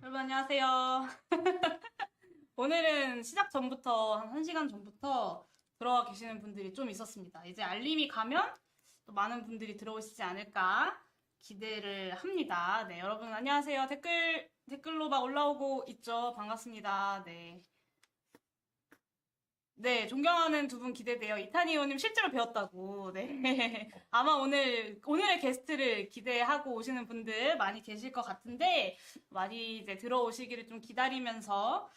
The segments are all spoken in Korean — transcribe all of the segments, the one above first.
여러분 안녕하세요. 오늘은 시작 전부터 한 1시간 전부터 들어와 계시는 분들이 좀 있었습니다. 이제 알림이 가면 또 많은 분들이 들어오시지 않을까 기대를 합니다. 네, 여러분 안녕하세요. 댓글로 막 올라오고 있죠. 반갑습니다. 네. 네, 존경하는 두 분 기대돼요. 이탄희 의원님 실제로 배웠다고. 네. 아마 오늘의 게스트를 기대하고 오시는 분들 많이 계실 것 같은데, 많이 이제 들어오시기를 좀 기다리면서,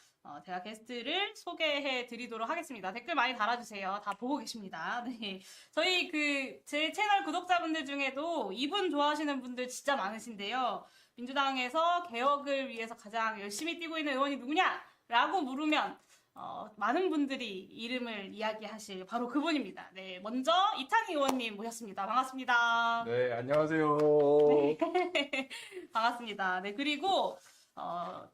제가 게스트를 소개해 드리도록 하겠습니다. 댓글 많이 달아주세요. 다 보고 계십니다. 네. 저희 제 채널 구독자분들 중에도 이분 좋아하시는 분들 진짜 많으신데요. 민주당에서 개혁을 위해서 가장 열심히 뛰고 있는 의원이 누구냐? 라고 물으면, 많은 분들이 이름을 이야기하실 바로 그분입니다. 네, 먼저 이탄희 의원님 모셨습니다. 반갑습니다. 네, 안녕하세요. 네, 반갑습니다. 네, 그리고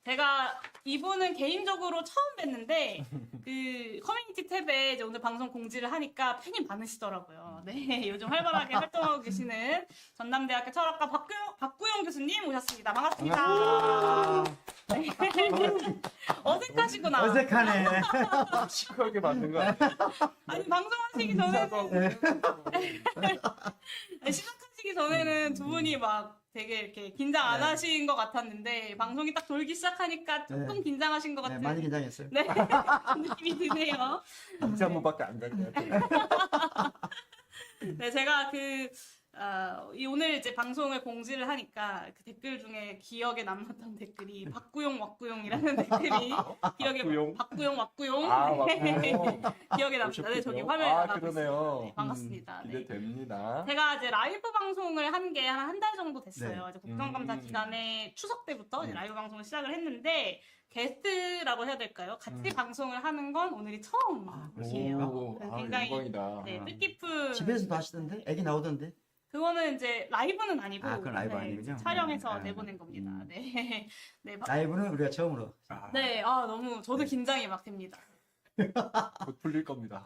제가 이분은 개인적으로 처음 뵀는데 그 커뮤니티 탭에 이제 오늘 방송 공지를 하니까 팬이 많으시더라고요. 네, 요즘 활발하게 활동하고 계시는 전남대학교 철학과 박구용 교수님 모셨습니다. 반갑습니다. 네. 어색하시구나. 어색하네. 시크하게 만든 거 아니에요? 아니 방송하시기 전에는 시작하시기 전에는 두 분이 막 되게 이렇게 긴장 안 하신 것 같았는데 방송이 딱 돌기 시작하니까 조금 긴장하신 것 네, 같은 많이 긴장했어요. 네, 느낌이 드네요. 인사 한 번밖에 안 갈 것 같아요. 네, 제가 오늘 이제 방송을 공지를 하니까 그 댓글 중에 기억에 남았던 댓글이 박구용 왁구용이라는 댓글이 기억에 박구용? 박구용 왁구용 아, 맞군요. 기억에 남습니다. 네, 저기 화면에 아, 나가고 있습니다. 그러네요. 네, 반갑습니다. 네. 기대됩니다. 제가 이제 라이브 방송을 한 게 한 달 정도 됐어요. 네. 이제 국정감사 기간에 추석 때부터 이제 라이브 방송을 시작을 했는데 게스트라고 해야 될까요? 같이 방송을 하는 건 오늘이 처음이에요. 오, 그래서 아, 굉장히 영광이다. 네, 뜻깊은 집에서도 하시던데? 애기 나오던데? 그거는 이제 라이브는 아니고 아, 그건 라이브 아니군요. 촬영해서 네. 내보낸 겁니다. 네. 네. 라이브는 우리가 처음으로. 아, 네. 아, 너무 저도 긴장이 막 됩니다. 곧 풀릴 겁니다.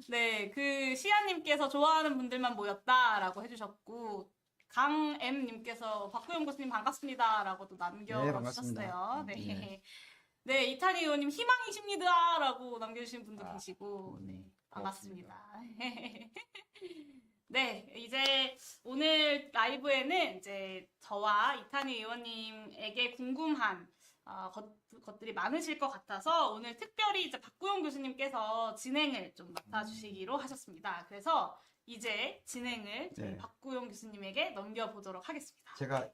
네, 시아님께서 좋아하는 분들만 모였다라고 해주셨고, 강엠님께서 박구영 교수님 반갑습니다라고 또 네, 반갑습니다. 남겨주셨어요. 네. 네. 네, 이탄희 의원님 희망이십니다라고 남겨주신 분도 계시고, 네, 반갑습니다. 네, 이제 오늘 라이브에는 이제 저와 이탄희 의원님에게 궁금한 것들이 많으실 것 같아서 오늘 특별히 이제 박구용 교수님께서 진행을 좀 맡아주시기로 하셨습니다. 그래서 이제 진행을 저희 네. 박구용 교수님에게 넘겨보도록 하겠습니다. 제가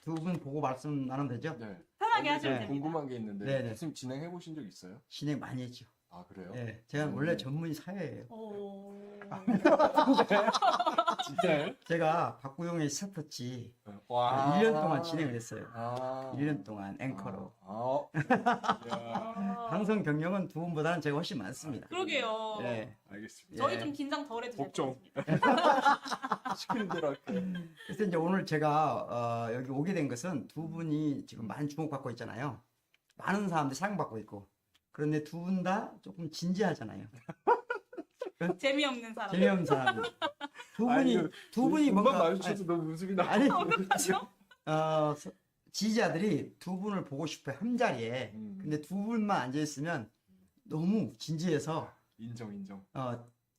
두 분 보고 말씀 나누면 되죠? 네. 편하게 아, 하시면 근데 됩니다. 궁금한 게 있는데, 네, 네. 교수님 진행해 보신 적 있어요? 진행 많이 했죠. 아, 그래요? 네, 제가 원래 전문이 사회예요. 오... 진짜요? 제가 박구용의 스타터치 와. 1년 동안 진행을 했어요. 아. 1년 동안 앵커로. 이야, 방송 경력은 두 분보다는 제가 훨씬 많습니다. 그러게요. 네. 알겠습니다. 저희 예. 좀 긴장 덜 해도 될 것 복종. 같습니다. 시키는 대로 할게요. 그래서 이제 오늘 제가 여기 오게 된 것은 두 분이 지금 많이 주목받고 있잖아요. 많은 사람들이 사랑받고 있고. 그런데 두 분 다 조금 진지하잖아요. 재미없는 사람. 재미없는 사람. 두 분이 뭔가 뭔가 마주쳐서 너무 웃음이 나. 아니 어떡하죠? 지지자들이 두 분을 보고 싶어요. 한 자리에. 근데 두 분만 앉아 있으면 너무 진지해서 인정.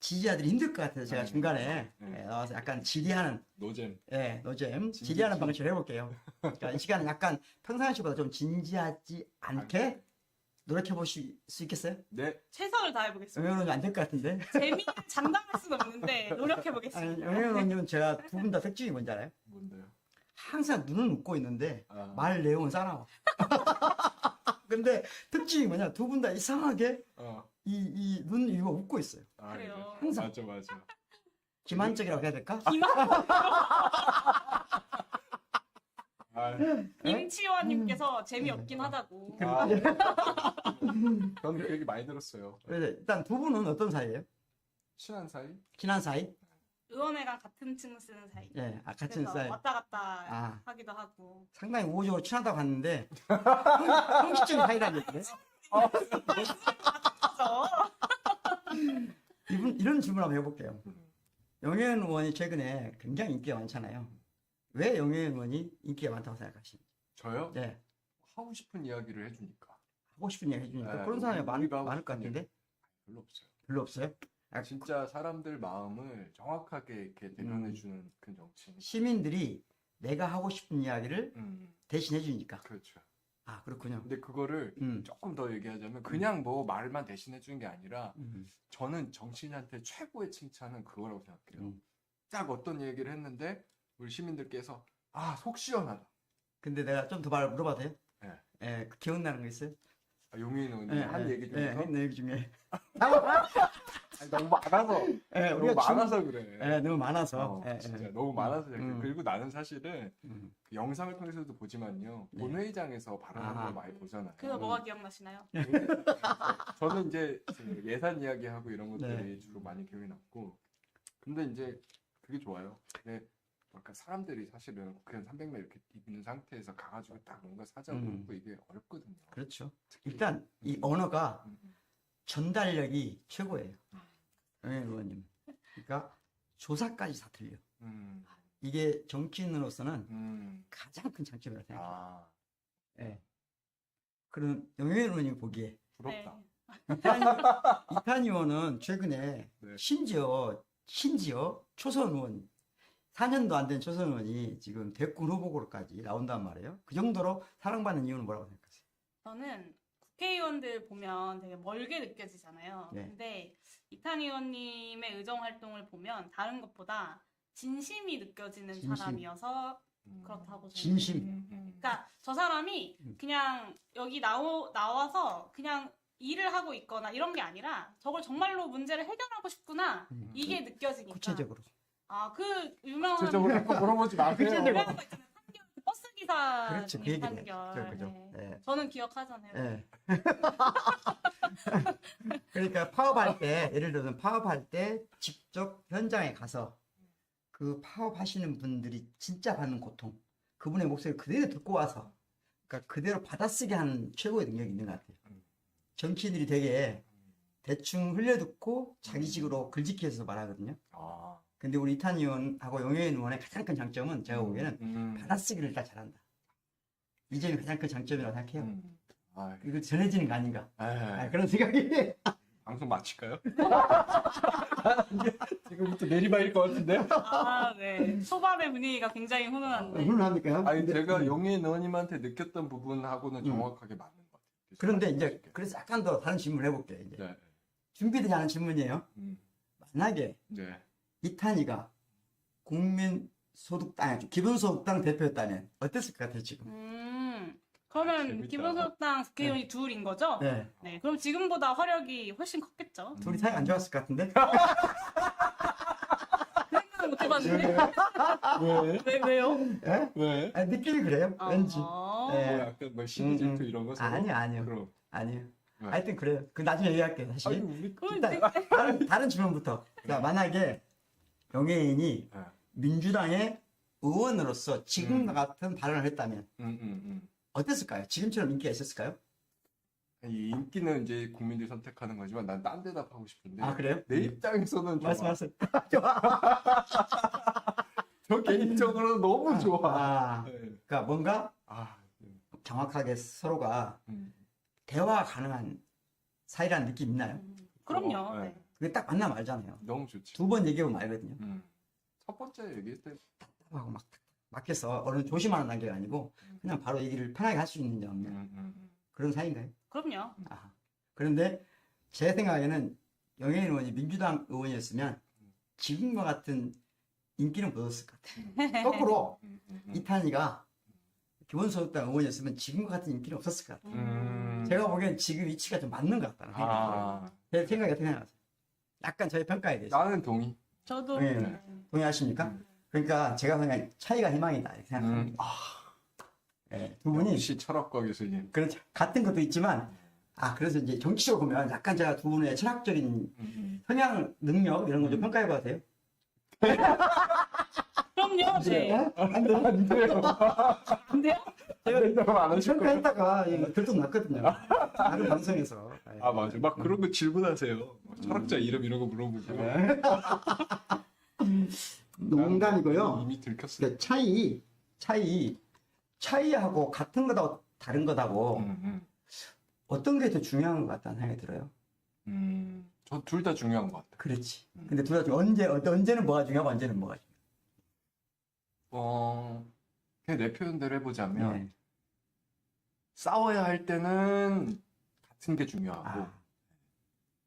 지지자들이 힘들 것 같아서 제가 네. 중간에 네. 나와서 약간 질의하는 노잼. 노잼 질의하는 방식을 해볼게요. 그러니까 이 시간은 약간 평상시보다 좀 진지하지 않게 노력해 보실 수 있겠어요? 네. 최선을 다해보겠습니다. 영현은 안 될 것 같은데. 재미는 장담할 수는 없는데 아니, 노력해보겠습니다. 영현님은 제가 두 분 다 특징이 뭔지 알아요? 뭔데요? 항상 눈은 웃고 있는데 아. 말 내용은 싸나워. 근데 특징이 뭐냐? 두 분 다 이상하게 이 눈 이거 웃고 있어요. 아, 그래요. 그래. 항상. 맞아. 기만적이라고 해야 될까? 아, 김치원님께서 재미없긴 하다고. 저는 그 얘기 많이 들었어요. 그래서 일단 두 분은 어떤 사이예요? 친한 사이? 친한 사이? 의원회랑 같은 층 쓰는 사이. 예, 같은 그래서 사이. 왔다 갔다 아. 하기도 하고. 상당히 우호적으로 친하다고 봤는데 형식적인 사이라는 얘기네. 그죠? 이런 질문 한번 해볼게요. 영예은 의원이 최근에 굉장히 인기가 많잖아요. 왜 영예은 의원이 인기가 많다고 생각하십니까? 저요? 네. 하고 싶은 이야기를 해주니까. 하고 싶은 얘기 해주니까 네, 그런 사람이 우리가 하고 많을 것 싶은 같은데 별로 없어요. 별로 없어요? 아, 진짜 사람들 마음을 정확하게 이렇게 대변해주는 그 정치인. 시민들이 내가 하고 싶은 이야기를 대신 해주니까. 그렇죠. 아, 그렇군요. 근데 그거를 조금 더 얘기하자면 그냥 뭐 말만 대신해주는 게 아니라 저는 정치인한테 최고의 칭찬은 그거라고 생각해요. 딱 어떤 얘기를 했는데 우리 시민들께서 아, 속 시원하다. 근데 내가 좀 더 말 물어봐도 돼요? 네. 예, 그 기억나는 거 있어요? 아, 용인 의원님 한 얘기 중에서 한 얘기 중에. 아니, 너무 많아서 예, 너무 우리가 많아서 그래. 예, 너무 많아서. 예, 진짜 예. 너무 많아서 그래. 그리고 나는 사실은 음. 그 영상을 통해서도 보지만요. 네. 본회의장에서 발언하는 아. 걸 많이 보잖아요. 그래서 뭐가 기억나시나요? 저는 이제 그 예산 이야기하고 이런 것들이 네. 주로 많이 기억이 남고. 근데 이제 그게 좋아요. 근데 약간 사람들이 사실은 국회의원 300명 이렇게 있는 상태에서 가가지고 딱 뭔가 사자고 그러고 이게 어렵거든요. 그렇죠. 일단 이 언어가 전달력이 최고예요. 예, 의원님. 그러니까 조사까지 다 들려. 이게 정치인으로서는 가장 큰 장점이라고 생각해요. 아, 예. 그럼 영현 의원님 보기에 부럽다. 이탄 의원은 최근에 네. 심지어 초선 의원 4년도 안 된 초선 의원이 지금 대권 후보로까지 나온단 말이에요. 그 정도로 사랑받는 이유는 뭐라고 생각하세요? 저는 국회의원들 보면 되게 멀게 느껴지잖아요. 네. 근데 이탄 의원님의 의정 활동을 보면 다른 것보다 진심이 느껴지는 진심. 사람이어서 그렇다고 저는 진심. 그러니까 저 사람이 그냥 여기 나와서 그냥 일을 하고 있거나 이런 게 아니라 저걸 정말로 문제를 해결하고 싶구나 이게 느껴지니까. 구체적으로. 아, 그 유명한 구체적으로 자꾸 물어보지 마세요. 유명한 거 있잖아요. 판결, 버스 기사 그렇죠. 그 얘기네. 판결. 그죠. 네. 네. 저는 기억하잖아요. 예. 그러니까 파업할 때, 예를 들어서 파업할 때 직접 현장에 가서 그 파업하시는 분들이 진짜 받는 고통, 그분의 목소리를 그대로 듣고 와서, 그러니까 그대로 받아쓰게 하는 최고의 능력이 있는 것 같아요. 정치인들이 되게 대충 흘려듣고 자기식으로 글짓기해서 말하거든요. 아, 근데 우리 이탄 의원하고 용해인 의원의 가장 큰 장점은 제가 보기에는 받아쓰기를 일단 잘한다. 이 점이 가장 큰 장점이라고 생각해요. 아, 이거 전해지는 거 아닌가? 에이, 그런 생각이. 방송 마칠까요? 지금부터 내리막일 것 같은데요? 아, 네. 초반의 분위기가 굉장히 훈훈한데. 훈훈합니까요? 아니 근데- 제가 용인 의원님한테 느꼈던 부분하고는 정확하게 맞는 것 같아요. 그런데 이제 그래서 약간 더 다른 질문을 해볼게요. 이제 네, 준비되지 않은 질문이에요. 만약에 네. 이탄이가 국민소득당, 기본소득당 대표였다면 어땠을 것 같아요 지금? 그러면 재밌다. 기본소득당 국회의원이 둘인 거죠? 네. 네. 그럼 지금보다 화력이 훨씬 컸겠죠? 둘이 사이 안 좋았을 것 같은데? 그 생각은 못 해봤는데. 왜? 왜요? 예? 왜? 아니, 느낌이 그래요. 왠지. 아, 네. 뭐 약간 뭐 시기 질투 이런 거 서로? 아니요. 그럼. 아니요. 네. 하여튼 그래요. 그 나중에 얘기할게요. 다시. 아니 우리 그럼 일단 이제 다른 질문부터. 자, 만약에 영예인이 네. 민주당의 의원으로서 지금과 같은 발언을 했다면 어땠을까요? 지금처럼 인기가 있었을까요? 이 인기는 이제 국민들이 선택하는 거지만 난 딴 데다 하고 싶은데 아, 그래요? 내 입장에서는 좋아. 말씀. 저 개인적으로는 너무 좋아. 아, 네. 그러니까 뭔가 아, 정확하게 서로가 대화 가능한 사이라는 느낌 있나요? 그럼요. 네. 네. 그게 딱 만나면 알잖아요. 너무 좋지. 두 번 얘기해보면 알거든요. 첫 번째 얘기할 때 하고 막 막혀서 어느 조심하는 단계가 아니고 그냥 바로 얘기를 편하게 할 수 있는 없는 그런 사이인가요? 그럼요. 아, 그런데 제 생각에는 영예인 의원이 민주당 의원이었으면 지금과 같은 인기는 못 얻었을 것 같아요. 거꾸로 이탄이가 기본소득당 의원이었으면 지금과 같은 인기는 없었을 것 같아요. 제가 보기엔 지금 위치가 좀 맞는 것 같다는 생각이 들어요. 제 생각이 어떻게 생각하세요? 약간 저의 평가에 대해서 나는 동의. 저도 네. 동의하십니까? 그러니까 제가 생각엔 차이가 희망이다 이렇게 생각합니다. 네, 두 분이 역시 철학과 교수님. 그렇죠. 같은 것도 있지만 그래서 이제 정치적으로 보면 약간 제가 두 분의 철학적인 성향, 능력 이런 거 좀 평가해봐도 돼요? 그럼요. 네. 안 돼요? 안 돼요? 근데요? 제가 안 하실 거예요. 평가했다가 이거 들통났거든요. 다른 방송에서. 아 맞아. 막 그런 거 질문하세요. 철학자 이름 이런 거 물어보고. 농담이고요. 이미 들켰어요. 그러니까 차이 차이하고 같은 거하고 다른 거하고 어떤 게 더 중요한 것 같다는 생각이 들어요. 저 둘 다 중요한 것 같아요. 그렇지. 근데 둘 다 언제는 뭐가 중요하고 언제는 뭐가 그냥 내 표현대로 해보자면 중요해. 싸워야 할 때는 같은 게 중요하고 아,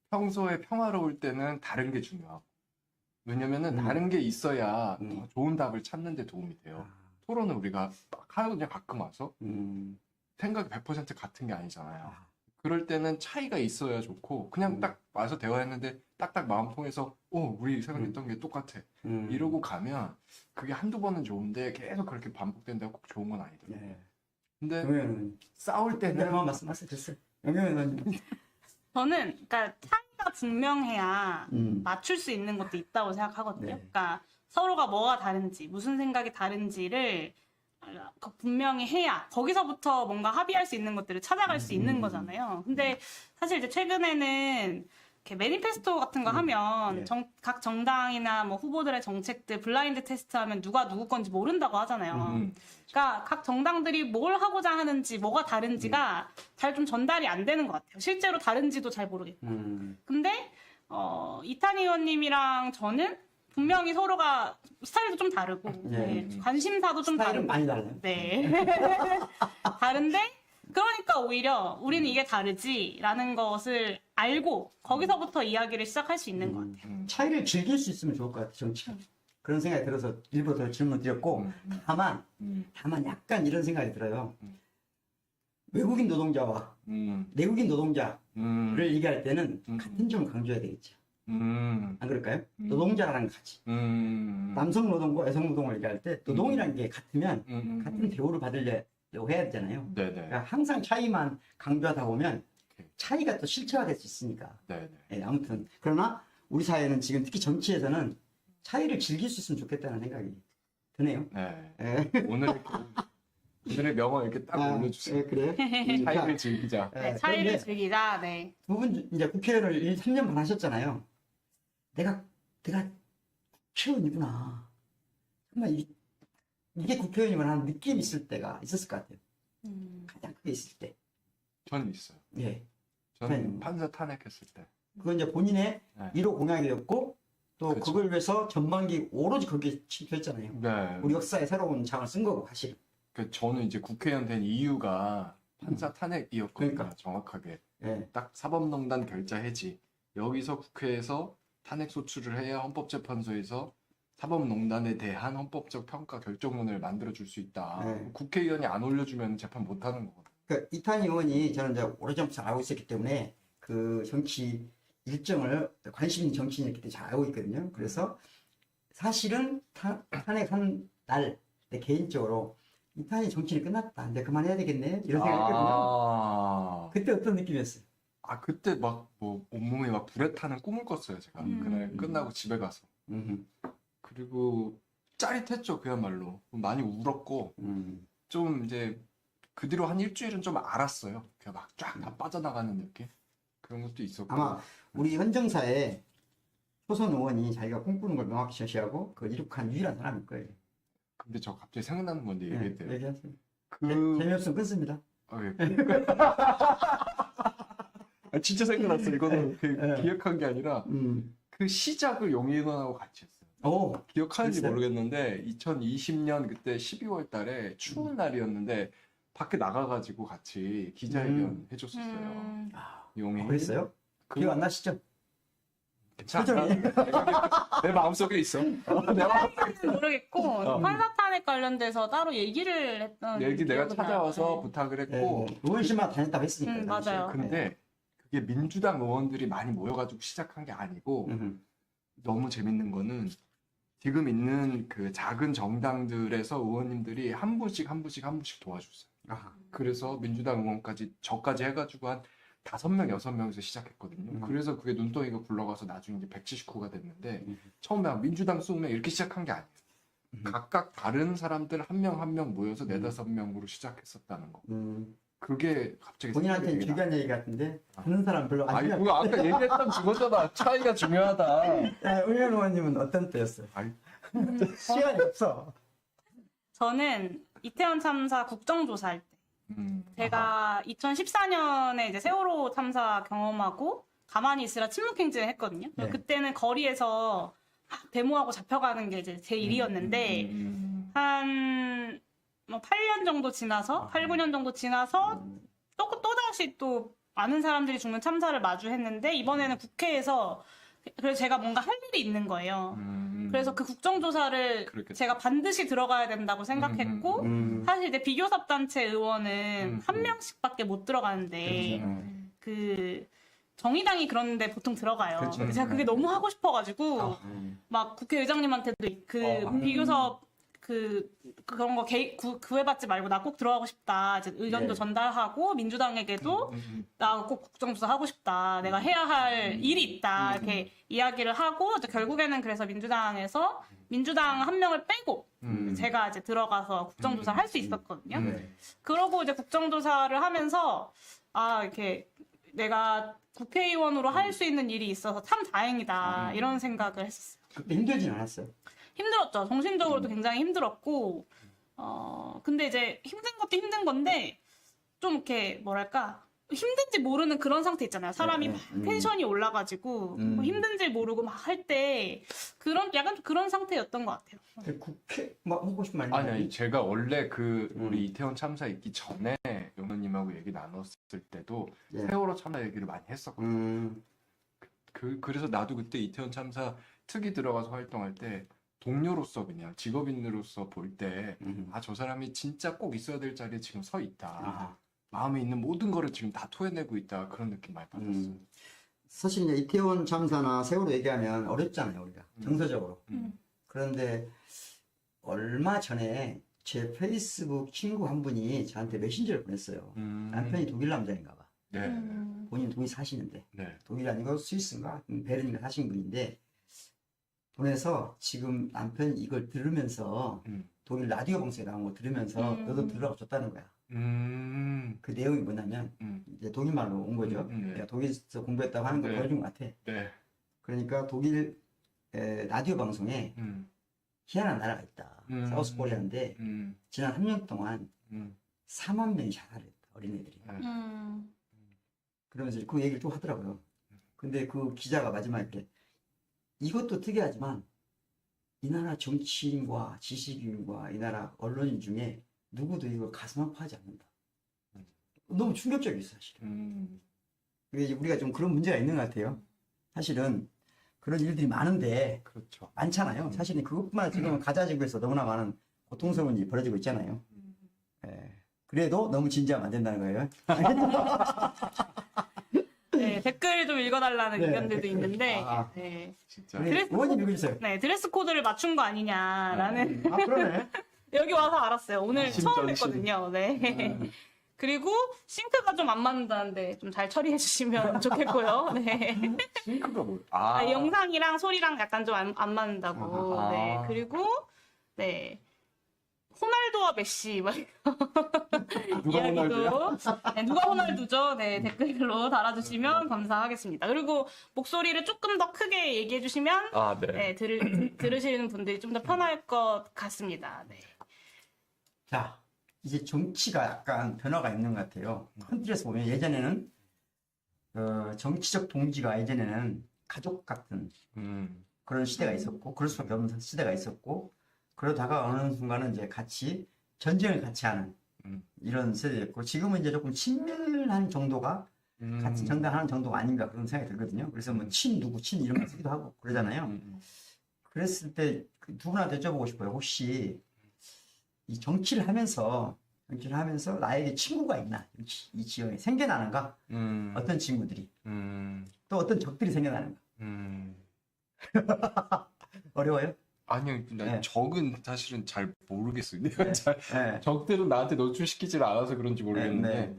평소에 평화로울 때는 다른 게 중요하고 왜냐면은 음. 다른 게 있어야 음. 더 좋은 답을 찾는 데 도움이 돼요. 토론은 우리가 막 하거든요. 가끔 와서 생각이 100% 같은 게 아니잖아요. 아. 그럴 때는 차이가 있어야 좋고 그냥 딱 와서 대화했는데 딱딱 마음 통해서 우리 생각했던 게 똑같아 이러고 가면 그게 한두 번은 좋은데 계속 그렇게 반복된다고 꼭 좋은 건 아니더라고요. 예. 근데 영현 싸울 네, 때는 그만 말씀하세요. 됐어요. 영현 저는 그러니까 차이가 분명해야 음. 맞출 수 있는 것도 있다고 생각하거든요. 네. 그러니까 서로가 뭐가 다른지, 무슨 생각이 다른지를 분명히 해야 거기서부터 뭔가 합의할 수 있는 것들을 찾아갈 수 있는 거잖아요. 근데 사실 이제 최근에는 이렇게 매니페스토 같은 거 하면 네. 각 정당이나 뭐 후보들의 정책들 블라인드 테스트하면 누가 누구 건지 모른다고 하잖아요. 그러니까 각 정당들이 뭘 하고자 하는지 뭐가 다른지가 잘 좀 전달이 안 되는 것 같아요. 실제로 다른지도 잘 모르겠고. 근데 이탄희 의원님이랑 저는 분명히 서로가 스타일도 좀 다르고 네. 네, 관심사도 좀 스타일은 다르고 많이 달라요. 네. 다른데 그러니까 오히려 우리는 이게 다르지라는 것을 알고 거기서부터 이야기를 시작할 수 있는 것 같아요. 차이를 즐길 수 있으면 좋을 것 같아요. 정치가. 그런 생각이 들어서 일부러 더 질문 드렸고 다만 약간 이런 생각이 들어요. 외국인 노동자와 내국인 노동자를 얘기할 때는 같은 점을 강조해야 되겠죠. 안 그럴까요? 노동자라는 거 같이. 남성 노동과 여성 노동을 얘기할 때 노동이라는 게 같으면 같은 대우를 받으려고 해야 되잖아요. 네네. 그러니까 항상 차이만 강조하다 보면 차이가 또 실체화될 수 있으니까. 네네. 예, 아무튼 그러나 우리 사회는 지금 특히 정치에서는 차이를 즐길 수 있으면 좋겠다는 생각이 드네요. 네. 예. 오늘의 명언 이렇게 딱 올려주세요. 예, 그래요? 차이를 즐기자. 네, 차이를 즐기자. 네. 두 분 이제 국회의원을 3년 반 하셨잖아요. 내가 국회의원이구나. 정말 이게 국회의원이구나 하는 느낌이 있을 때가 있었을 것 같아요. 가장 크게 있을 때. 저는 있어요. 예. 저는 판사 탄핵했을 때. 그건 이제 본인의 네. 1호 공약이었고 또 그렇죠. 그걸 위해서 전반기 오로지 거기에 침투했잖아요. 네. 우리 역사에 새로운 장을 쓴 거고 사실. 저는 이제 국회의원 된 이유가 판사 탄핵이었거든요. 그러니까. 정확하게. 예. 딱 사법농단 결자 해지. 여기서 국회에서 탄핵 소추를 해야 헌법재판소에서 사법농단에 대한 헌법적 평가 결정문을 만들어줄 수 있다. 네. 국회의원이 안 올려주면 재판 못하는 거거든요. 그 이탄희 의원이 저는 이제 오래전부터 잘 알고 있었기 때문에 그 정치 일정을 관심 있는 정치인이었기 때문에 잘 알고 있거든요. 그래서 사실은 탄핵한 날 내 개인적으로 이탄희 정치는 끝났다. 이제 그만해야 되겠네. 이런 생각했거든요. 그때 어떤 느낌이었어요? 그때 막 뭐 온몸에 막 불에 타는 꿈을 꿨어요. 제가 그날 끝나고 집에 가서. 그리고 짜릿했죠. 그야말로 많이 울었고 좀 이제 그 뒤로 한 일주일은 좀 알았어요. 그냥 막 쫙 다 빠져나가는 느낌 그런 것도 있었고. 아마 우리 헌정사에 초선 의원이 자기가 꿈꾸는 걸 명확히 제시하고 그걸 이룩한 유일한 사람일 거예요. 근데 저 갑자기 생각나는 건데 얘기해도 돼요? 얘기하세요. 그 재미없으면 끊습니다. 예. 진짜 생각났어. 이거는 기억한 게 아니라 그 시작을 용인원하고 같이 했어요. 오, 기억하는지 글쎄요. 모르겠는데 2020년 그때 12월 달에 추운 날이었는데 밖에 나가가지고 같이 기자회견 해줬었어요. 용인. 그랬어요? 기억 안 나시죠? 괜찮아. 내 마음속에 있어. 내 마음속에 모르겠고 판사 탄핵 관련돼서 따로 얘기를 했던 얘기 내가 기억은 찾아와서 나요. 부탁을 네, 했고 의원실만 다녔다고 했으니까. 당시에. 맞아요. 근데 그게 민주당 의원들이 많이 모여가지고 시작한 게 아니고 너무 재밌는 거는 지금 있는 그 작은 정당들에서 의원님들이 한 분씩 도와줬어요. 그래서 민주당 의원까지 저까지 해가지고 한 5명, 6명에서 시작했거든요. 그래서 그게 눈덩이가 굴러가서 나중에 이제 179가 됐는데 처음에 민주당 20명 이렇게 시작한 게 아니에요. 각각 다른 사람들 한 명 한 명 모여서 4-5명으로 시작했었다는 거. 그게 갑자기 본인한테는 생각이 중요한 얘기 같은데 듣는 사람 별로 안 아니 그거 아까 얘기했던 그거잖아. 차이가 중요하다. 의원 의원님은 어떤 때였어요? 아니. 시간이 없어. 저는 이태원 참사 국정조사할 때 제가 2014년에 이제 세월호 참사 경험하고 가만히 있으라 침묵행진을 했거든요. 네. 그때는 거리에서 막 데모하고 잡혀가는 게 이제 제 일이었는데 한 뭐 8년 정도 지나서 8, 9년 정도 지나서 또다시 또 많은 사람들이 죽는 참사를 마주했는데 이번에는 국회에서 그래서 제가 뭔가 할 일이 있는 거예요. 그래서 그 국정조사를 그렇겠다. 제가 반드시 들어가야 된다고 생각했고 사실 이제 비교섭단체 의원은 한 명씩밖에 못 들어가는데 그 정의당이 그런데 보통 들어가요. 그렇죠. 근데 제가 그게 너무 하고 싶어가지고 막 국회의장님한테도 그 비교섭 그런 거 구애받지 말고 나 꼭 들어가고 싶다. 이제 의견도 네. 전달하고 민주당에게도 나 꼭 국정조사 하고 싶다. 내가 해야 할 일이 있다. 이렇게 이야기를 하고 이제 결국에는 그래서 민주당에서 민주당 한 명을 빼고 제가 이제 들어가서 국정조사를 할 수 있었거든요. 네. 그러고 이제 국정조사를 하면서 이렇게 내가 국회의원으로 할 수 있는 일이 있어서 참 다행이다. 이런 생각을 했었어요. 그때 힘들진 않았어요. 힘들었죠. 정신적으로도 굉장히 힘들었고, 근데 이제 힘든 것도 힘든 건데, 좀 이렇게, 뭐랄까, 힘든지 모르는 그런 상태 있잖아요. 사람이 네, 막 텐션이 올라가지고, 뭐 힘든지 모르고 막 할 때, 약간 좀 그런 상태였던 것 같아요. 근데 국회 뭐 하고 싶은 말 아니, 제가 원래 우리 이태원 참사 있기 전에 영호님하고 얘기 나눴을 때도 네. 세월호 참사 얘기를 많이 했었거든요. 그래서 나도 그때 이태원 참사 특위 들어가서 활동할 때 동료로서 그냥 직업인으로서 볼 때 저 사람이 진짜 꼭 있어야 될 자리에 지금 서 있다. 아. 마음에 있는 모든 거를 지금 다 토해내고 있다. 그런 느낌 많이 받았어요. 사실 이제 이태원 참사나 세월호 얘기하면 어렵잖아요, 우리가 정서적으로. 그런데 얼마 전에 제 페이스북 친구 한 분이 저한테 메신저를 보냈어요. 남편이 독일 남자인가 봐. 네. 본인 독일 사시는데 네. 독일이 아니고 스위스인가 베른인가 사신 분인데 보내서 지금 남편이 이걸 들으면서 독일 라디오 방송에 나온 거 들으면서 너도 들으라고 줬다는 거야. 그 내용이 뭐냐면 이제 독일말로 온 거죠. 내가 독일에서 공부했다고 하는 걸 네. 보여준 것 같아. 네. 그러니까 독일 라디오 방송에 희한한 나라가 있다. 사우스 코리아인데 지난 3년 동안 4만 명이 자살했다. 어린애들이. 그러면서 그 얘기를 또 하더라고요. 근데 그 기자가 마지막에 그래. 이것도 특이하지만 이 나라 정치인과 지식인과 이 나라 언론인 중에 누구도 이걸 가슴 아파하지 않는다. 너무 충격적이었어요, 사실은. 이게 우리가 좀 그런 문제가 있는 것 같아요. 사실은 그런 일들이 많은데 그렇죠. 많잖아요. 사실은 그것뿐만 아니라 지금 가자지구에서 너무나 많은 고통스러운 일이 벌어지고 있잖아요. 예. 그래도 너무 진지하면 안 된다는 거예요. 네, 댓글 좀 읽어달라는 네, 의견들도 댓글. 있는데, 아. 네. 진짜. 우리 그래서- 의원님 읽어주세요. 네, 드레스 코드를 맞춘 거 아니냐라는, 그러네. 여기 와서 알았어요. 오늘 처음 진짜 했거든요. 네. 그리고 싱크가 좀 안 맞는다는데 좀 잘 처리해 주시면 좋겠고요. 네. 싱크가 뭐예요? 영상이랑 소리랑 약간 좀 안 맞는다고. 아하. 네. 그리고 네. 호날두와 메시 막 누가 이야기도 호날두야? 네, 누가 호날두죠? 네, 댓글로 달아주시면 감사하겠습니다. 그리고 목소리를 조금 더 크게 얘기해 주시면 네. 네, 들으시는 분들이 좀 더 편할 것 같습니다. 네. 자, 이제 정치가 약간 변화가 있는 것 같아요. 큰 틀에서 보면 예전에는 정치적 동지가 예전에는 가족 같은 그런 시대가 있었고 그럴 수밖에 없는 시대가 있었고 그러다가 어느 순간은 이제 같이 전쟁을 같이 하는 이런 세대였고 지금은 이제 조금 친밀한 정도가 같이 정당하는 정도가 아닌가 그런 생각이 들거든요. 그래서 뭐 누구 이런 거 쓰기도 하고 그러잖아요. 그랬을 때 두 분한테 여쭤보고 싶어요. 혹시 이 정치를 하면서 나에게 친구가 있나? 이 지역에 생겨나는가? 어떤 친구들이 또 어떤 적들이 생겨나는가? 어려워요? 아니요, 난 네. 적은 사실은 잘 모르겠어요. 네. 적들은 나한테 노출시키질 않아서 그런지 모르겠는데 네.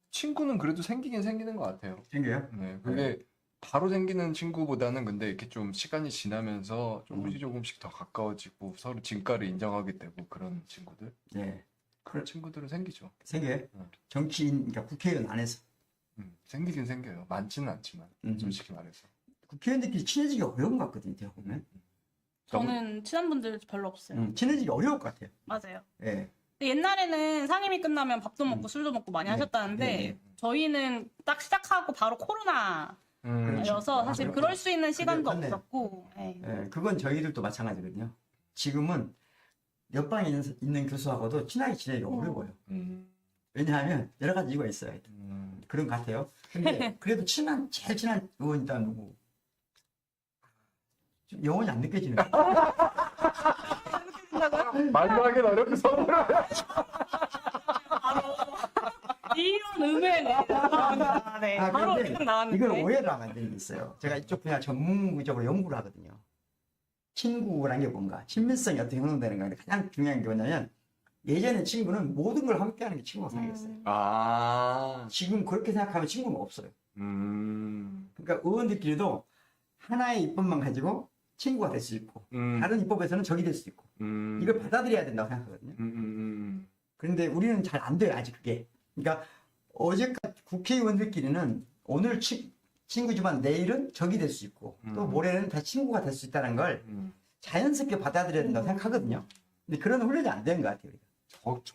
친구는 그래도 생기긴 생기는 것 같아요. 생겨요? 네, 그게 바로 생기는 친구보다는 근데 이렇게 좀 시간이 지나면서 조금씩 더 가까워지고 서로 진가를 인정하게 되고 그런 친구들, 네. 그런 친구들은 생기죠. 생겨요? 정치인, 그러니까 국회의원 안에서. 생기긴 생겨요. 많지는 않지만 솔직히 말해서. 국회의원들끼리 친해지기 어려운 것 같거든요, 제가 보면. 저는 친한 분들 별로 없어요. 친해지기 어려울 것 같아요. 맞아요. 예. 근데 옛날에는 상임위 끝나면 밥도 먹고 술도 먹고 많이 네. 하셨다는데 네. 저희는 딱 시작하고 바로 코로나여서 사실 그렇죠. 그럴 수 있는 시간도 맞네요. 없었고. 네. 예, 그건 저희들도 마찬가지거든요. 지금은 옆방에 있는 교수하고도 친하게 지내기가 어려워요. 왜냐하면 여러 가지 이유가 있어요. 그런 것 같아요. 근데 그래도 제일 친한 의원이 있다면 누구? 좀 영혼이 안 느껴지는 거예요. 마지막엔 어렵게 선물을. 이런 의외네. 네. 바로 그런데 그냥 나왔는데. 이걸 오해를 하면 안 되는 게 있어요. 제가 이쪽 분야 전문적으로 연구를 하거든요. 친구라는 게 뭔가, 친밀성이 어떻게 형성되는가. 가장 중요한 게 뭐냐면, 예전에 친구는 모든 걸 함께 하는 게 친구가 생겼어요. 아. 지금 그렇게 생각하면 친구는 없어요. 음. 그러니까 의원들끼리도 하나의 입법만 가지고 친구가 될 수 있고, 다른 입법에서는 적이 될 수 있고, 이걸 받아들여야 된다고 생각하거든요. 그런데 우리는 잘 안 돼요, 아직 그게. 그러니까 어제까지 국회의원들끼리는 오늘 친구지만 내일은 적이 될 수 있고, 또 모레는 다시 친구가 될 수 있다는 걸 자연스럽게 받아들여야 된다고 생각하거든요. 근데 그런 훈련이 안 된 것 같아요. 우리가.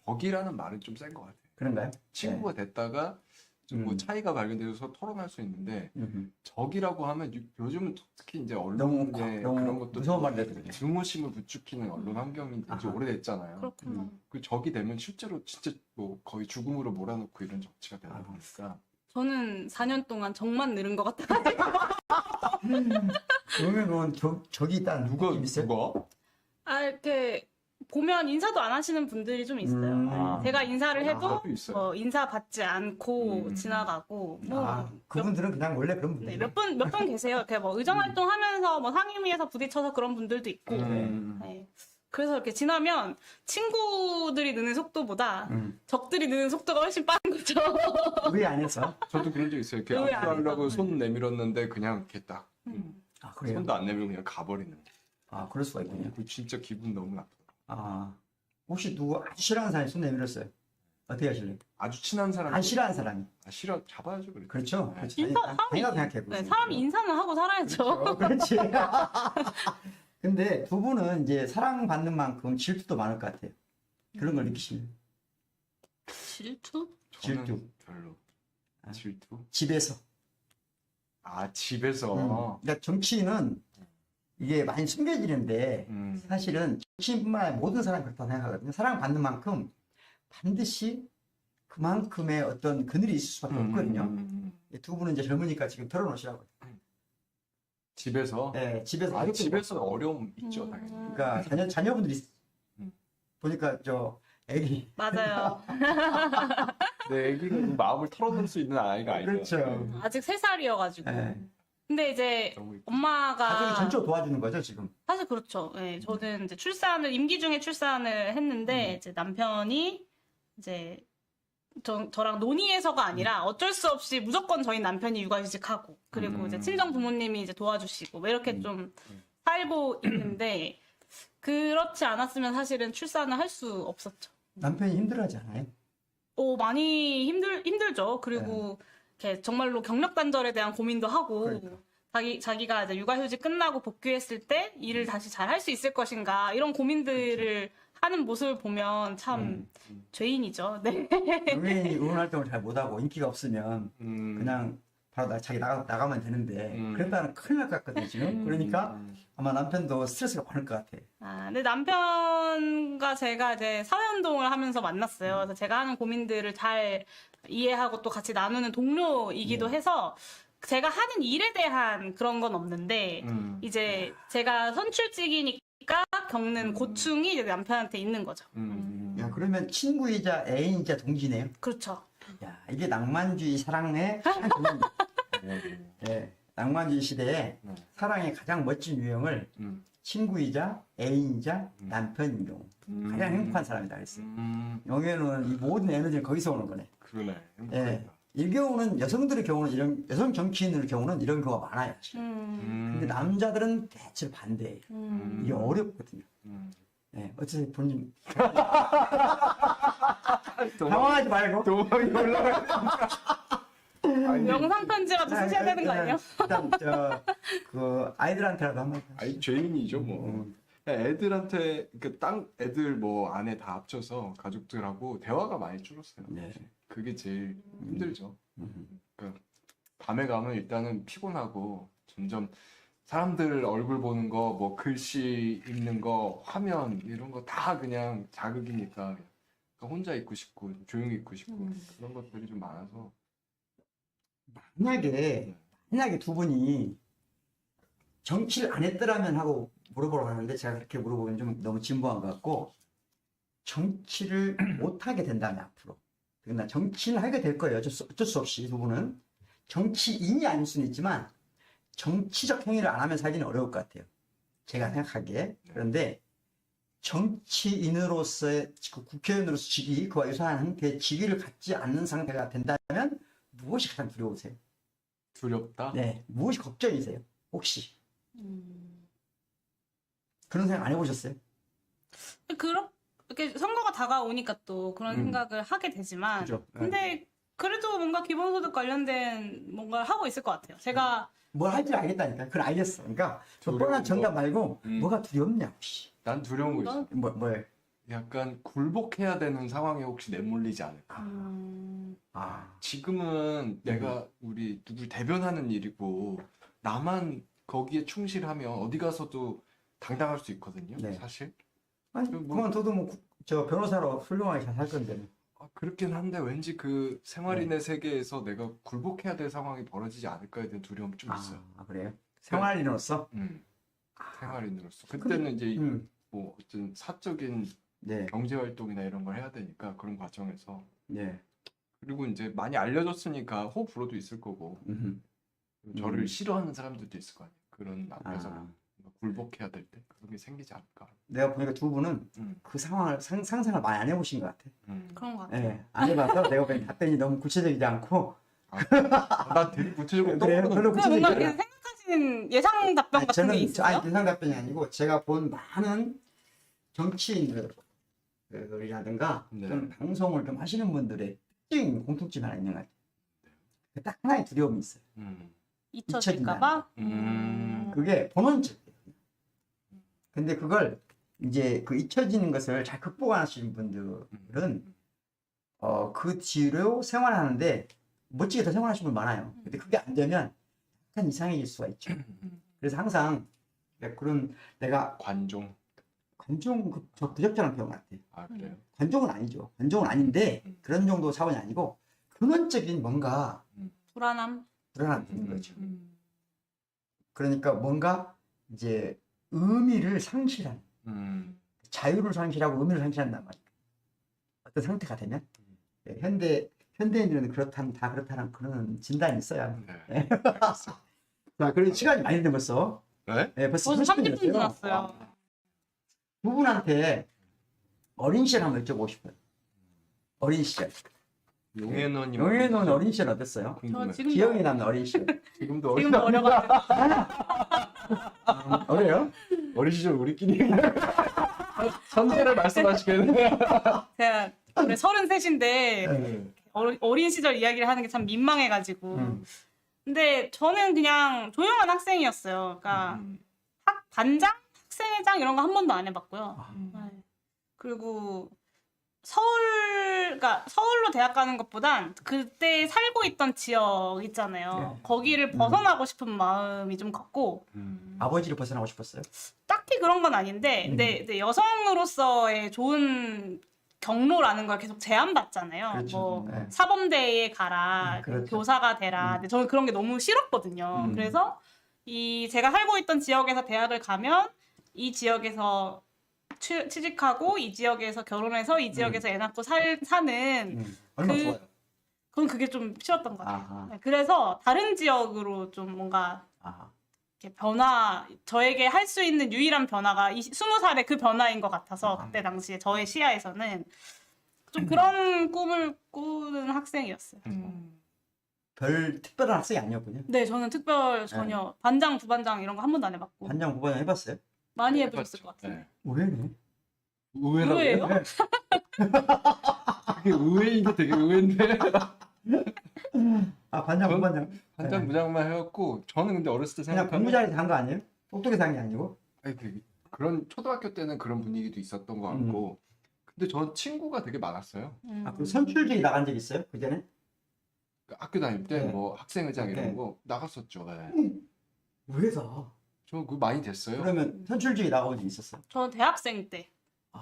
적이라는 말은 좀 센 것 같아요. 그런가요? 친구가 됐다가 좀 뭐 차이가 발견돼서 토론할 수 있는데 적이라고 하면 요즘은 특히 이제 너무 언론에 너무 그런 것도 무서운 말이 되거든요. 증오심을 부추기는 언론 환경이 이제 아하. 오래됐잖아요. 그렇구나. 그 적이 되면 실제로 진짜 뭐 거의 죽음으로 몰아넣고 이런 정치가 되다 아하. 보니까 저는 4년 동안 정만 늘은 것 같아요. 그러면 적이 있다는 누가 느낌 있어요? 누가? 이렇게 보면 인사도 안 하시는 분들이 좀 있어요. 아. 제가 인사를 해도 그것도 있어요. 뭐 인사 받지 않고 지나가고 뭐 아, 그분들은 그냥 원래 그런 네, 분들이에요. 몇 분 계세요. 이렇게 뭐 의정 활동하면서 뭐 상임위에서 부딪혀서 그런 분들도 있고. 네. 그래서 이렇게 지나면 친구들이 느는 속도보다 적들이 느는 속도가 훨씬 빠른 거죠. 의회 안에서. 저도 그런 적 있어요. 이렇게 왜 악수하려고 안 손 내밀었는데 그냥 이렇게 딱 아, 그래요? 손도 안 내밀고 그냥 가버리는. 아, 그럴 수가 있군요. 그 진짜 기분 너무 나쁘다. 아, 혹시 누구 아주 싫어하는 사람이 손 내밀었어요? 어떻게 하실래요? 아주 친한 사람. 안 싫어하는 사람이. 싫어 잡아야죠. 그래. 그렇죠. 네. 그렇죠. 인사, 당연하다고 생각해. 네, 사람이 인사는 하고 살아야죠. 그렇지. 근데 두 분은 이제 사랑받는 만큼 질투도 많을 것 같아요. 그런 걸 느끼시면. 질투? 저는 질투. 별로. 아. 질투? 집에서. 집에서. 그러니까 정치인은 이게 많이 숨겨지는데 사실은 정치인뿐만 아니라 모든 사람이 그렇다고 생각하거든요. 사랑받는 만큼 반드시 그만큼의 어떤 그늘이 있을 수밖에 없거든요. 두 분은 이제 젊으니까 지금 털어놓으시라고요. 집에서. 네, 집에서. 아니 아직도 집에서 어려움 있죠 당연히. 그러니까 자녀분들이 보니까 애기. 맞아요. 내 애기가 그 마음을 털어놓을 수 있는 아이가 아니죠. 그렇죠. 아직 3살이어가지고. 네. 근데 이제 너무 이쁘- 엄마가 가족이 전적으로 도와주는 거죠 지금. 사실 그렇죠. 네, 저는 이제 임기 중에 출산을 했는데 이제 남편이 이제 저랑 논의해서가 아니라 어쩔 수 없이 무조건 저희 남편이 육아휴직하고 그리고 이제 친정 부모님이 이제 도와주시고 뭐 이렇게 좀 살고 있는데 그렇지 않았으면 사실은 출산을 할 수 없었죠. 남편이 힘들어하지 않아요? 많이 힘들죠. 그리고 이렇게 정말로 경력 단절에 대한 고민도 하고 그러니까. 자기가 이제 육아휴직 끝나고 복귀했을 때 일을 다시 잘 할 수 있을 것인가 이런 고민들을 하는 모습을 보면 참 죄인이죠. 네. 의원이 의원 활동을 잘 못하고 인기가 없으면 그냥 바로 자기 나가면 되는데 그랬다는 큰일 날 것 같거든요 지금. 그러니까 아마 남편도 스트레스가 많을 것 같아. 근데 남편과 제가 이제 사회운동을 하면서 만났어요. 그래서 제가 하는 고민들을 잘 이해하고 또 같이 나누는 동료이기도 해서 제가 하는 일에 대한 그런 건 없는데 이제 제가 선출직이니까 겪는 고충이 이제 남편한테 있는 거죠. 야, 그러면 친구이자 애인이자 동지네요. 그렇죠. 야, 이게 낭만주의 사랑의 참 좋은 예, 낭만주의 시대에 사랑의 가장 멋진 유형을 친구이자 애인이자 남편인 경우 가장 행복한 사람이다 그랬어요. 영애는 이 모든 에너지는 거기서 오는 거네. 그러네. 예. 이 경우는 여성들의 경우는 여성 정치인의 경우는 이런 경우가 많아요. 사실. 근데 남자들은 대체로 반대예요. 이게 어렵거든요. 어쨌든 본인 당황하지 말고 도망이 올라가. 영상 편지라도 쓰셔야 되는 거 아니에요? 일단 그 아이들한테라도 한번. 죄인이죠 뭐. 애들한테 애들 뭐 아내 다 합쳐서 가족들하고 대화가 많이 줄었어요. 네. 그게 제일 힘들죠. 음. 그러니까 밤에 가면 일단은 피곤하고 점점 사람들 얼굴 보는 거, 뭐 글씨 읽는 거, 화면 이런 거 다 그냥 자극이니까 그러니까 혼자 있고 싶고 조용히 있고 싶고 그런 것들이 좀 많아서 만약에 두 분이 정치를 안 했더라면 하고 물어보려고 하는데 제가 그렇게 물어보면 좀 너무 진부한 것 같고 정치를 못하게 된다면 앞으로 그러나 정치를 하게 될 거예요. 어쩔 수 없이 두 분은 정치인이 아닐 수는 있지만 정치적 행위를 안 하면 살기는 어려울 것 같아요. 제가 생각하기에. 그런데 정치인으로서의 그 국회의원으로서 직위, 그와 유사한 형태의 직위를 갖지 않는 상태가 된다면 무엇이 가장 두려우세요? 두렵다. 네, 무엇이 걱정이세요? 혹시 그런 생각 안 해보셨어요? 이렇게 선거가 다가오니까 또 그런 생각을 하게 되지만, 그죠? 근데 그래도 뭔가 기본소득 관련된 뭔가를 하고 있을 것 같아요. 제가 뭘 할지 알겠다니까. 그걸 알겠어. 그러니까 저 두려운 뻔한 정답 거. 말고 뭐가 두렵냐 혹시? 난 두려운 거 있어. 뭐예요? 약간 굴복해야 되는 상황에 혹시 내몰리지 않을까. 아, 지금은 내가 우리 누굴 대변하는 일이고 나만 거기에 충실하면 어디 가서도 당당할 수 있거든요. 네. 사실. 아니 뭐- 그만둬도 뭐 저 변호사로 훌륭하게 잘 살 건데. 그렇긴 한데 왠지 그 생활인의 세계에서 내가 굴복해야 될 상황이 벌어지지 않을까에 대한 두려움이 좀 있어요. 아, 그래요? 생활인으로서? 생활인으로서. 그때는 이제 음, 뭐 어떤 사적인 네, 경제 활동이나 이런 걸 해야 되니까 그런 과정에서 네. 그리고 이제 많이 알려졌으니까 호불호도 있을 거고 저를 싫어하는 사람들도 있을 거 아니에요. 그런 앞에서 아, 뭔가 굴복해야 될 때 그런 게 생기지 않을까. 내가 보니까 두 분은 음. 그 상황을 상상을 많이 안 해보신 것 같아. 그런 것 같아요. 네, 안 해봐서 내가 보기엔 답변이 너무 구체적이지 않고. 나 되게 구체적으로 그래요? 별로 그냥 뭔가 구체적이지 않아. 생각하시는 예상 답변 같은 게 있어요? 아니, 대상 답변이 아니고 제가 본 많은 정치인들이라든가 네. 또는 방송을 좀 하시는 분들의 특징 공통점이 하나 있는 것 같아요. 딱 하나의 두려움이 있어요. 잊혀질까봐? 그게 본원적이에요. 근데 그걸 이제 그 잊혀지는 것을 잘 극복하시는 분들은 그 뒤로 생활하는데 멋지게 더 생활하시는 분 많아요. 근데 그게 안 되면 약간 이상해질 수가 있죠. 그래서 항상 그런 내가 관종. 저 부적절한 표현 같아. 아 그래요? 관종은 아니죠. 관종은 아닌데 그런 정도 차원이 아니고 근원적인 뭔가 불안함? 불안함이 있는 거죠. 음. 그러니까 뭔가 이제 의미를 상실한 자유를 상실하고 의미를 상실한단 말이에요. 어떤 상태가 되면 네, 현대인들은 다 그렇다는 그런 진단이 있어야. 네. 알겠어요. 자, 그리고 시간이 많이 됐네 벌써. 네? 네, 벌써 벌써 30분 30분 지났어요. 와. 두 분한테 어린 시절 한번 여쭤보고 싶어요. 어린 시절. 용해너님 영예는 어린 시절 어땠어요? 궁금해. 저 지금도, 기억이 남는 어린 시절. 지금도 지금도 어려가지고. 어려요? 어린 시절 우리끼리 선제를 말씀하시겠네요. 제가 올해 33인데 네. 어린 시절 이야기를 하는 게 참 민망해가지고. 음. 근데 저는 그냥 조용한 학생이었어요. 그러니까 반장, 학생회장 이런 거 한 번도 안 해봤고요. 네. 그리고 그러니까 서울로 대학 가는 것보단 그때 살고 있던 지역 있잖아요. 네. 거기를 벗어나고 싶은 마음이 좀 컸고, 아버지를 벗어나고 싶었어요? 딱히 그런 건 아닌데, 근데 여성으로서의 좋은 경로라는 걸 계속 제안받잖아요. 그렇죠. 뭐 네. 사범대에 가라, 그렇죠. 교사가 되라. 근데 저는 그런 게 너무 싫었거든요. 그래서 제가 살고 있던 지역에서 대학을 가면 이 지역에서 취직하고 이 지역에서 결혼해서 이 지역에서 애 낳고 사는 얼마나 그- 좋아요. 그건 그게 좀 싫었던 것 같아요. 아하. 네, 그래서 다른 지역으로 좀 뭔가 아하. 이렇게 저에게 할 수 있는 유일한 변화가 20살의 그 변화인 것 같아서 그때 당시에 저의 시야에서는 좀 그런 꿈을 꾸는 학생이었어요. 별 특별한 학생이 아니었군요. 네, 저는 특별 전혀 반장, 부반장 이런 거 한 번도 안 해봤고 반장, 부반장 해봤어요? 많이 해보셨을 것 같아요. 네. 의외네. 의외예요? 네. 그게 의외인데 되게 의외인데. 아, 반장, 전- 부반장. 반장 네. 부장만 해왔고 저는 근데 어렸을 때 그냥 생각하면 공부 잘해서 한 거 아니에요? 똑똑해서 한 게 아니고? 아니, 그 그런 초등학교 때는 그런 분위기도 있었던 것 같고 근데 전 친구가 되게 많았어요. 아, 그 선출직이 나간 적 있어요? 그전에? 그 학교 다닐 때 네. 뭐 학생회장 네. 이런 거 나갔었죠. 네. 왜서? 저 그거 많이 됐어요. 그러면 선출직이 나가본 적 있었어요? 저는 대학생 때,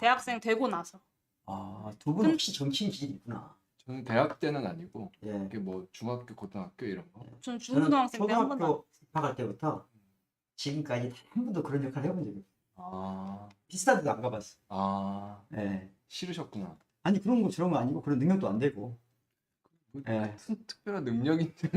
대학생 되고 나서. 아, 두 분 혹시 정치인 기질이 있구나. 저는 대학 때는 아니고 예. 이게 뭐 중학교, 고등학교 이런 거. 저는 저는 중고등학생 때 한 번도. 초등학교 입학할 때부터 지금까지 단 한 번도 그런 역할을 해본 적이 없어요. 아, 비슷한 데도 안 가봤어. 아 예. 싫으셨구나. 아니 그런 거 저런 거 아니고 그런 능력도 안 되고. 뭐 예. 같은 특별한 능력인데.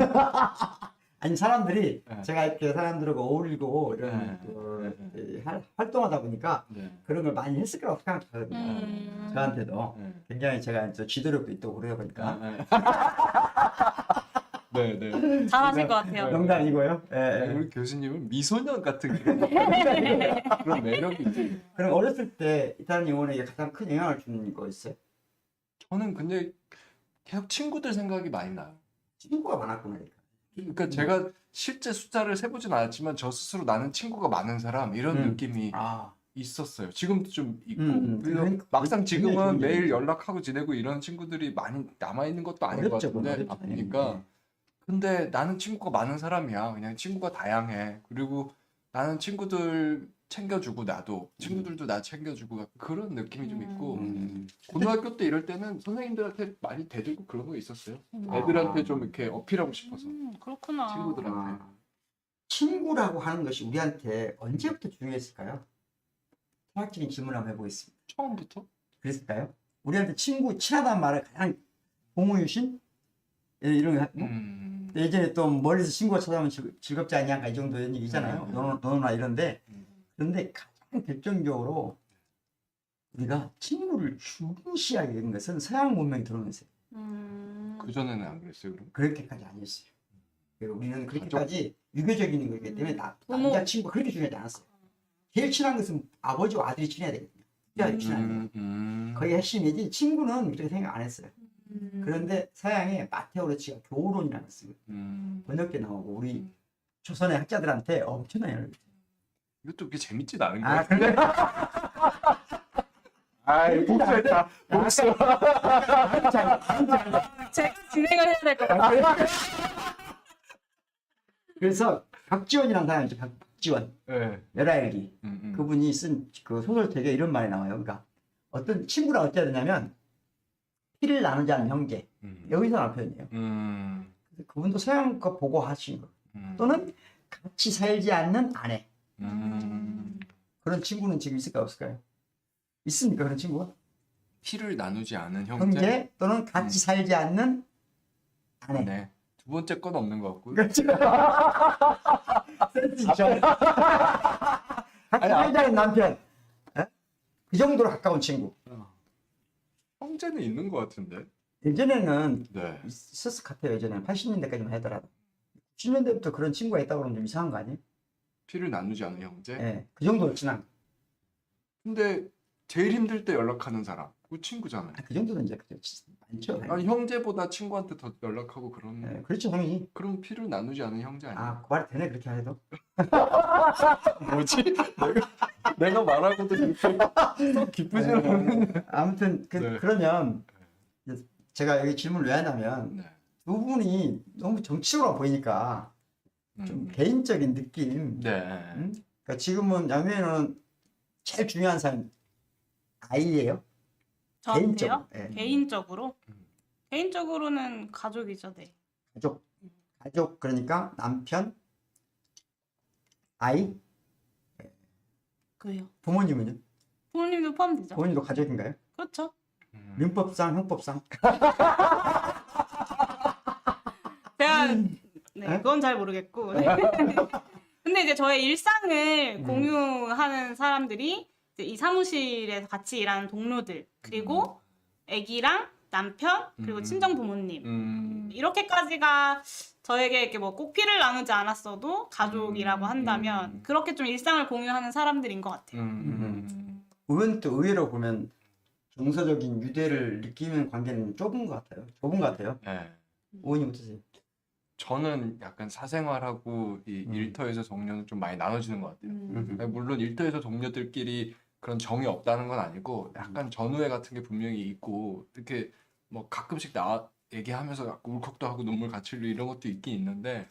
아니 사람들이 네. 제가 이렇게 사람들하고 어울리고 이런 네. 그 활동하다 보니까 네. 그런 걸 많이 했을 거라고 생각하거든요. 저한테도 네. 굉장히 제가 저 지도력도 있고 그러다 보니까 네, 네. 잘하실 것 같아요. 농담이고요. 예. 우리 교수님은 미소년 같은 그런 매력이 있어요. 그럼 어렸을 때 이탄 의원에게 가장 큰 영향을 준 거 있어요? 저는 근데 계속 친구들 생각이 많이 나요. 친구가 많았구나. 그러니까 제가 실제 숫자를 세보진 않았지만 저 스스로 나는 친구가 많은 사람 이런 느낌이 아, 있었어요. 지금도 좀 있고. 그래서 그러니까 막상 지금은 굉장히 좋은 매일 얘기죠. 연락하고 지내고 이런 친구들이 많이 남아있는 것도 아닌 것 어렵죠, 같은데 어렵죠, 바쁘니까. 당연히. 근데 나는 친구가 많은 사람이야. 그냥 친구가 다양해. 그리고 나는 친구들 챙겨주고 나도 친구들도 나 챙겨주고 그런 느낌이 좀 있고 고등학교 때 이럴 때는 선생님들한테 많이 대들고 그런 거 있었어요. 애들한테 좀 이렇게 어필하고 싶어서 그렇구나. 친구들한테. 친구라고 하는 것이 우리한테 언제부터 중요했을까요? 철학적인 질문 한번 해보겠습니다. 처음부터? 그랬을까요? 우리한테 친구, 친하다는 말을 가장 공유신? 이런 거 하고 예전에 또 멀리서 친구가 찾아오면 즐겁지 않냐가 이 정도 얘기잖아요. 너나 이런데 그런데 가장 결정적으로 우리가 친구를 중시하게 된 것은 서양 문명이 들어오면서 그전에는 안 그랬어요, 그럼? 그렇게까지 아니었어요. 그리고 우리는 그렇게까지 유교적인 거기 때문에 남자 친구가 그렇게 중요하지 않았어요. 제일 친한 것은 아버지와 아들이 친해야 되거든요. 진짜 친한 게. 거의 핵심이지 친구는 그렇게 생각 안 했어요. 그런데 서양에 마테오 루치가 교우론이라는 걸 쓰고 번역돼 나오고 우리 조선의 학자들한테 엄청나게 영향을 줬어요. 이것도 그렇게 재밌지도 않은 아, 거야. 그래? 아이, 복수했다. 복수. 제가 진행을 해야 될 것 같아요. 그래서 박지원이라는 사람이 있죠. 박지원. 네. 열아일기. 음. 그분이 쓴 그 소설책에 이런 말이 나와요. 그러니까 어떤 친구랑 어찌해야 되냐면 피를 나누지 않는 형제. 여기서 나온 표현이에요. 그래서 그분도 서양 거 보고 하신 거. 또는 같이 살지 않는 아내. 그런 친구는 지금 있을까 없을까요? 있습니까 그런 친구가? 피를 나누지 않은 형제 또는 같이 살지 않는 아내. 네. 두 번째 건 없는 것 같고. 그렇죠. 센스 있죠. 같이 살지 않는 남편. 에? 그 정도로 가까운 친구. 형제는 있는 것 같은데. 예전에는 네. 있었을 것 같아요. 예전에는 80년대까지만 하더라도. 90년대부터 그런 친구가 있다고 그러면 좀 이상한 거 아니에요? 피를 나누지 않은 형제. 예, 그 정도로 친한. 근데 제일 힘들 때 연락하는 사람. 그 친구잖아요. 그 정도는 이제 많죠. 아니 형제보다 친구한테 더 연락하고 그런. 예, 그렇죠, 당연히. 그럼 피를 나누지 않은 형제 아니야? 아, 그 말이 되네, 그렇게 해도. 뭐지? 내가 말하고도 그렇게 썩 기쁘지 않은. 아무튼 네. 그러면 이제 제가 여기 질문을 왜 하냐면 네. 두 분이 너무 정치적으로 보이니까 좀 개인적인 느낌. 네. 그러니까 지금은 양면은 제일 중요한 사람 아이예요. 저한테요? 예. 개인적으로? 개인적으로는 가족이죠, 네. 가족 그러니까 남편, 아이, 그래요. 부모님은요? 부모님도 포함되죠. 부모님도 가족인가요? 그렇죠. 민법상, 형법상. 제가 네, 에? 그건 잘 모르겠고. 근데 이제 저의 일상을 공유하는 사람들이 이제 이 사무실에서 같이 일하는 동료들, 그리고 아기랑 남편, 그리고 친정 부모님. 이렇게까지가 저에게 이렇게 뭐 꼭 피를 나누지 않았어도 가족이라고 한다면 그렇게 좀 일상을 공유하는 사람들인 것 같아요. 의원 또 의외로 보면 정서적인 유대를 느끼는 관계는 좁은 것 같아요. 네. 의원님 어떠세요? 저는 약간 사생활하고 이 일터에서 동료는 좀 많이 나눠지는 것 같아요. 아니, 물론 일터에서 동료들끼리 그런 정이 없다는 건 아니고 약간 전우애 같은 게 분명히 있고 이렇게 뭐 가끔씩 나 얘기하면서 약간 울컥도 하고 눈물 같이 흘리고 이런 것도 있긴 있는데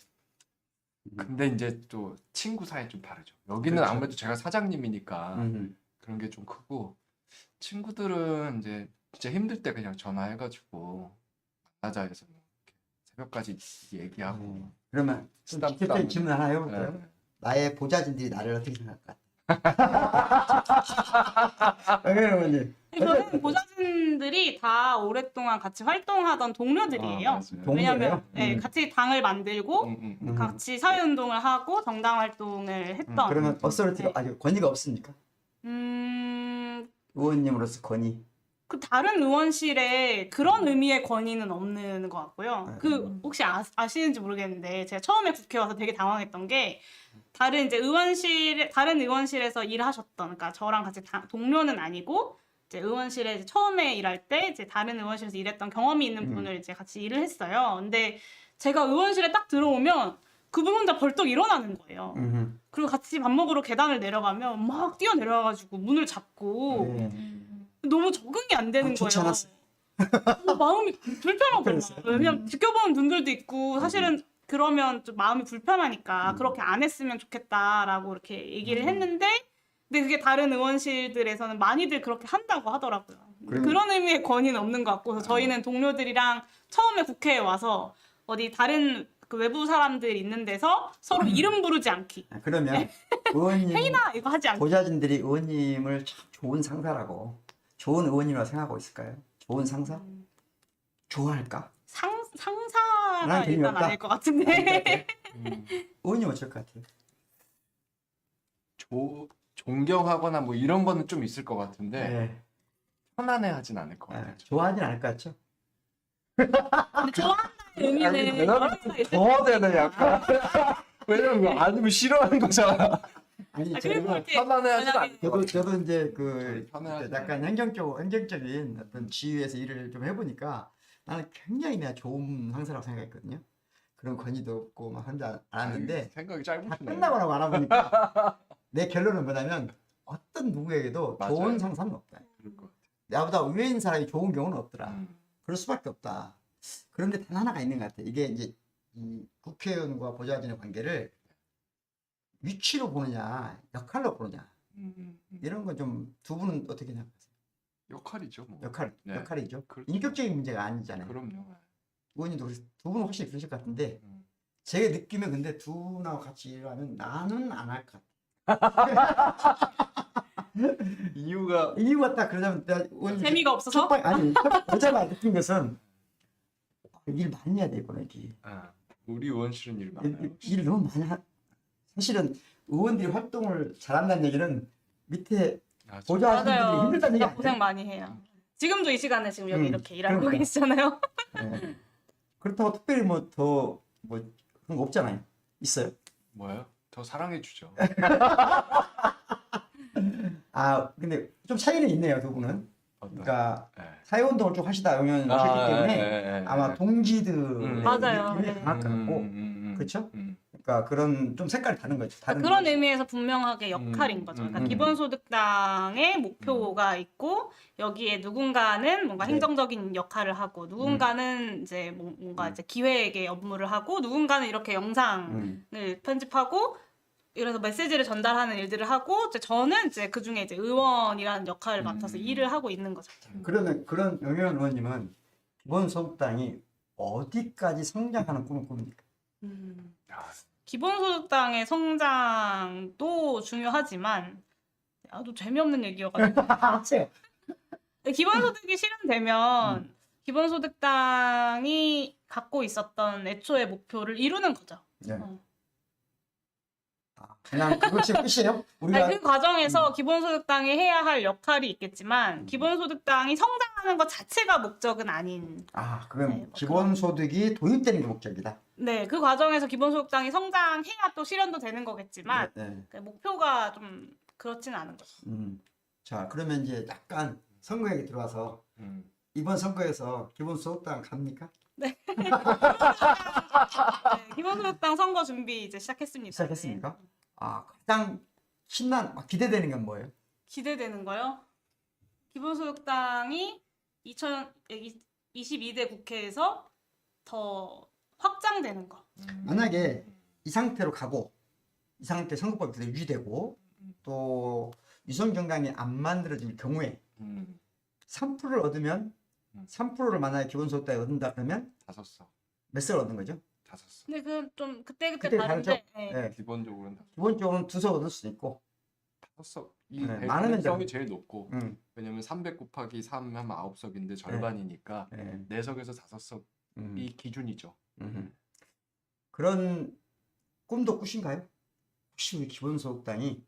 근데 이제 또 친구 사이 좀 다르죠. 여기는 그렇죠. 아무래도 제가 사장님이니까 음. 그런 게 좀 크고 친구들은 이제 진짜 힘들 때 그냥 전화해가지고 만나자 해서 뭐 이렇게 새벽까지 얘기하고 그러면 좀 쓰담쓰담. 직접적인 질문 하나 해볼까요? 네. 나의 보좌진들이 나를 어떻게 생각할까? 영현 의원님. 저는 보좌진들이 다 오랫동안 같이 활동하던 동료들이에요. 맞아요. 왜냐면 동료예요? 같이 당을 만들고 음. 같이 사회운동을 하고 정당 활동을 했던 그러면 어서리티가 아직 권위가 없습니까? 의원님으로서 권위. 그 다른 의원실에 그런 의미의 권위는 없는 것 같고요. 그 혹시 아시는지 모르겠는데 제가 처음에 국회 와서 되게 당황했던 게 다른 이제 다른 의원실에서 일하셨던 그러니까 저랑 같이 동료는 아니고 이제 의원실에 이제 처음에 일할 때 이제 다른 의원실에서 일했던 경험이 있는 분을 이제 같이 일을 했어요. 근데 제가 의원실에 딱 들어오면 그분 혼자 벌떡 일어나는 거예요. 그리고 같이 밥 먹으러 계단을 내려가면 막 뛰어내려와가지고 문을 잡고 너무 적응이 안 되는 좋지 거예요. 않았어요. 마음이 불편하더라고요. 불편했어요? 왜냐면 지켜보는 분들도 있고 사실은 그러면 좀 마음이 불편하니까 그렇게 안 했으면 좋겠다라고 이렇게 얘기를 했는데 근데 그게 다른 의원실들에서는 많이들 그렇게 한다고 하더라고요. 그런 의미의 권위는 없는 것 같고 그래서 저희는 동료들이랑 처음에 국회에 와서 어디 다른 그 외부 사람들 있는 데서 서로 이름 부르지 않기. 그러면 의원님 회의나 이거 하지 않기. 보좌진들이 의원님을 참 좋은 상사라고 좋은 의원이라고 생각하고 있을까요? 좋은 상사? 좋아할까? 상사가 난 일단 재미없다. 아닐 것 같은데. 의원님 어쩔 것 같아요? 존경하거나 뭐 이런 거는 좀 있을 것 같은데 네. 편안해하진 않을 것 같아요. 좋아하진 않을 것 같죠? 근데 좋아한다는 의미는 여러 가지가 있을 더 되네 약간. 왜냐면 아니면 싫어하는 거잖아. 아니 그리고 제가 이렇게 편안해하진 않을 것 같아요. 저도 이제 그 편안하지 약간 행정적인 어떤 지위에서 일을 좀 해보니까 나는 굉장히 내가 좋은 상사라고 생각했거든요. 그런 권위도 없고 막 하지 않았는데 생각이 다 짧으시네. 끝나고 나고 알아보니까 내 결론은 뭐냐면 어떤 누구에게도 맞아요. 좋은 상사는 없다. 그럴 것 같아. 나보다 위인 사람이 좋은 경우는 없더라. 음. 그럴 수밖에 없다. 그런데 단 하나가 있는 것 같아. 이게 이제 이 국회의원과 보좌진의 관계를 위치로 보느냐, 역할로 보느냐 이런 건 좀 두 분은 어떻게 생각하세요? 역할이죠 뭐. 네. 역할이죠. 그렇죠. 인격적인 문제가 아니잖아요. 그럼요. 의원님도 그래서 두 분은 훨씬 그러실 것 같은데 음. 제 느낌에 근데 두 분하고 같이 일하면 나는 안 할 것 같아. 이유가 이유가 딱 그러자면 내가 의원님 재미가 없어서? 여자가 느낀 것은 일 많이 해야 돼 이거는 일. 우리 의원실은 일 많아요. 일 너무 많이 사실은 의원들이 활동을 잘한다는 얘기는 밑에 맞아. 보좌진들이 맞아요. 힘들다는 얘기 진짜 아니에요? 고생 많이 해요. 지금도 이 시간에 지금 여기 이렇게 일하고 그러니까. 계시잖아요. 네. 그렇다고 특별히 뭐 더 뭐 그런 거 없잖아요. 있어요? 뭐요? 더 사랑해 주죠. 아 근데 좀 차이는 있네요 두 분은. 그러니까 네. 사회운동을 쭉 하시다 보면 하셨기 때문에 아마 동지들의 맞아요. 느낌이 네. 강할 것 같고 그렇죠? 그러니까 그런 좀 색깔이 다른 거죠. 다른 그런 거죠. 의미에서 분명하게 역할인 거죠. 그러니까 기본소득당의 목표가 있고 여기에 누군가는 뭔가 네. 행정적인 역할을 하고 누군가는 이제 뭔가 이제 기획의 업무를 하고 누군가는 이렇게 영상을 편집하고 이래서 메시지를 전달하는 일들을 하고 이제 저는 이제 그 중에 이제 의원이라는 역할을 맡아서 일을 하고 있는 거죠. 그러면 그런 영현 의원님은 기본소득당이 어디까지 성장하는 꿈을 꿉니까? 기본소득당의 성장도 중요하지만 또 재미없는 얘기여가지고 하세요. 기본소득이 실현되면 기본소득당이 갖고 있었던 애초의 목표를 이루는 거죠. 네. 그냥 그것이 끝이에요? 우리가 아니, 그 과정에서 기본소득당이 해야 할 역할이 있겠지만 기본소득당이 성장하는 것 자체가 목적은 아닌. 그럼 네, 뭐 기본소득이 도입되는 게 목적이다. 네, 그 과정에서 기본소득당이 성장해야 또 실현도 되는 거겠지만 네. 그 목표가 좀 그렇지는 않은 거죠. 자, 그러면 이제 약간 선거 얘기 들어와서 이번 선거에서 기본소득당 갑니까? 네. 기본소득당 선거 준비 이제 시작했습니다. 시작했습니까? 네. 가장 기대되는 건 뭐예요? 기대되는 거요? 기본소득당이 2022대 국회에서 더 확장되는 거. 만약에 이 상태로 가고 이 상태 선거법이 그대로 유지되고 또 유성 정당이 안 만들어질 경우에 3%를 얻으면 3%를 만약에 기본소득당이 얻는다 그러면 다섯 석. 몇 석을 얻는 거죠? 다섯 석. 근데 그 좀 그때그때 그때 다른데. 다르죠? 네. 네. 기본적으로는 기본적으로는 2석 얻을 수도 있고 다섯 석. 이 네, 될 많으면 가능성이 제일 높고 음, 왜냐면 300 곱하기 3 하면 9석인데 절반이니까 네, 4석에서 5석이 음, 기준이죠. 그런 꿈도 꾸신가요? 혹시 우리 기본소득당이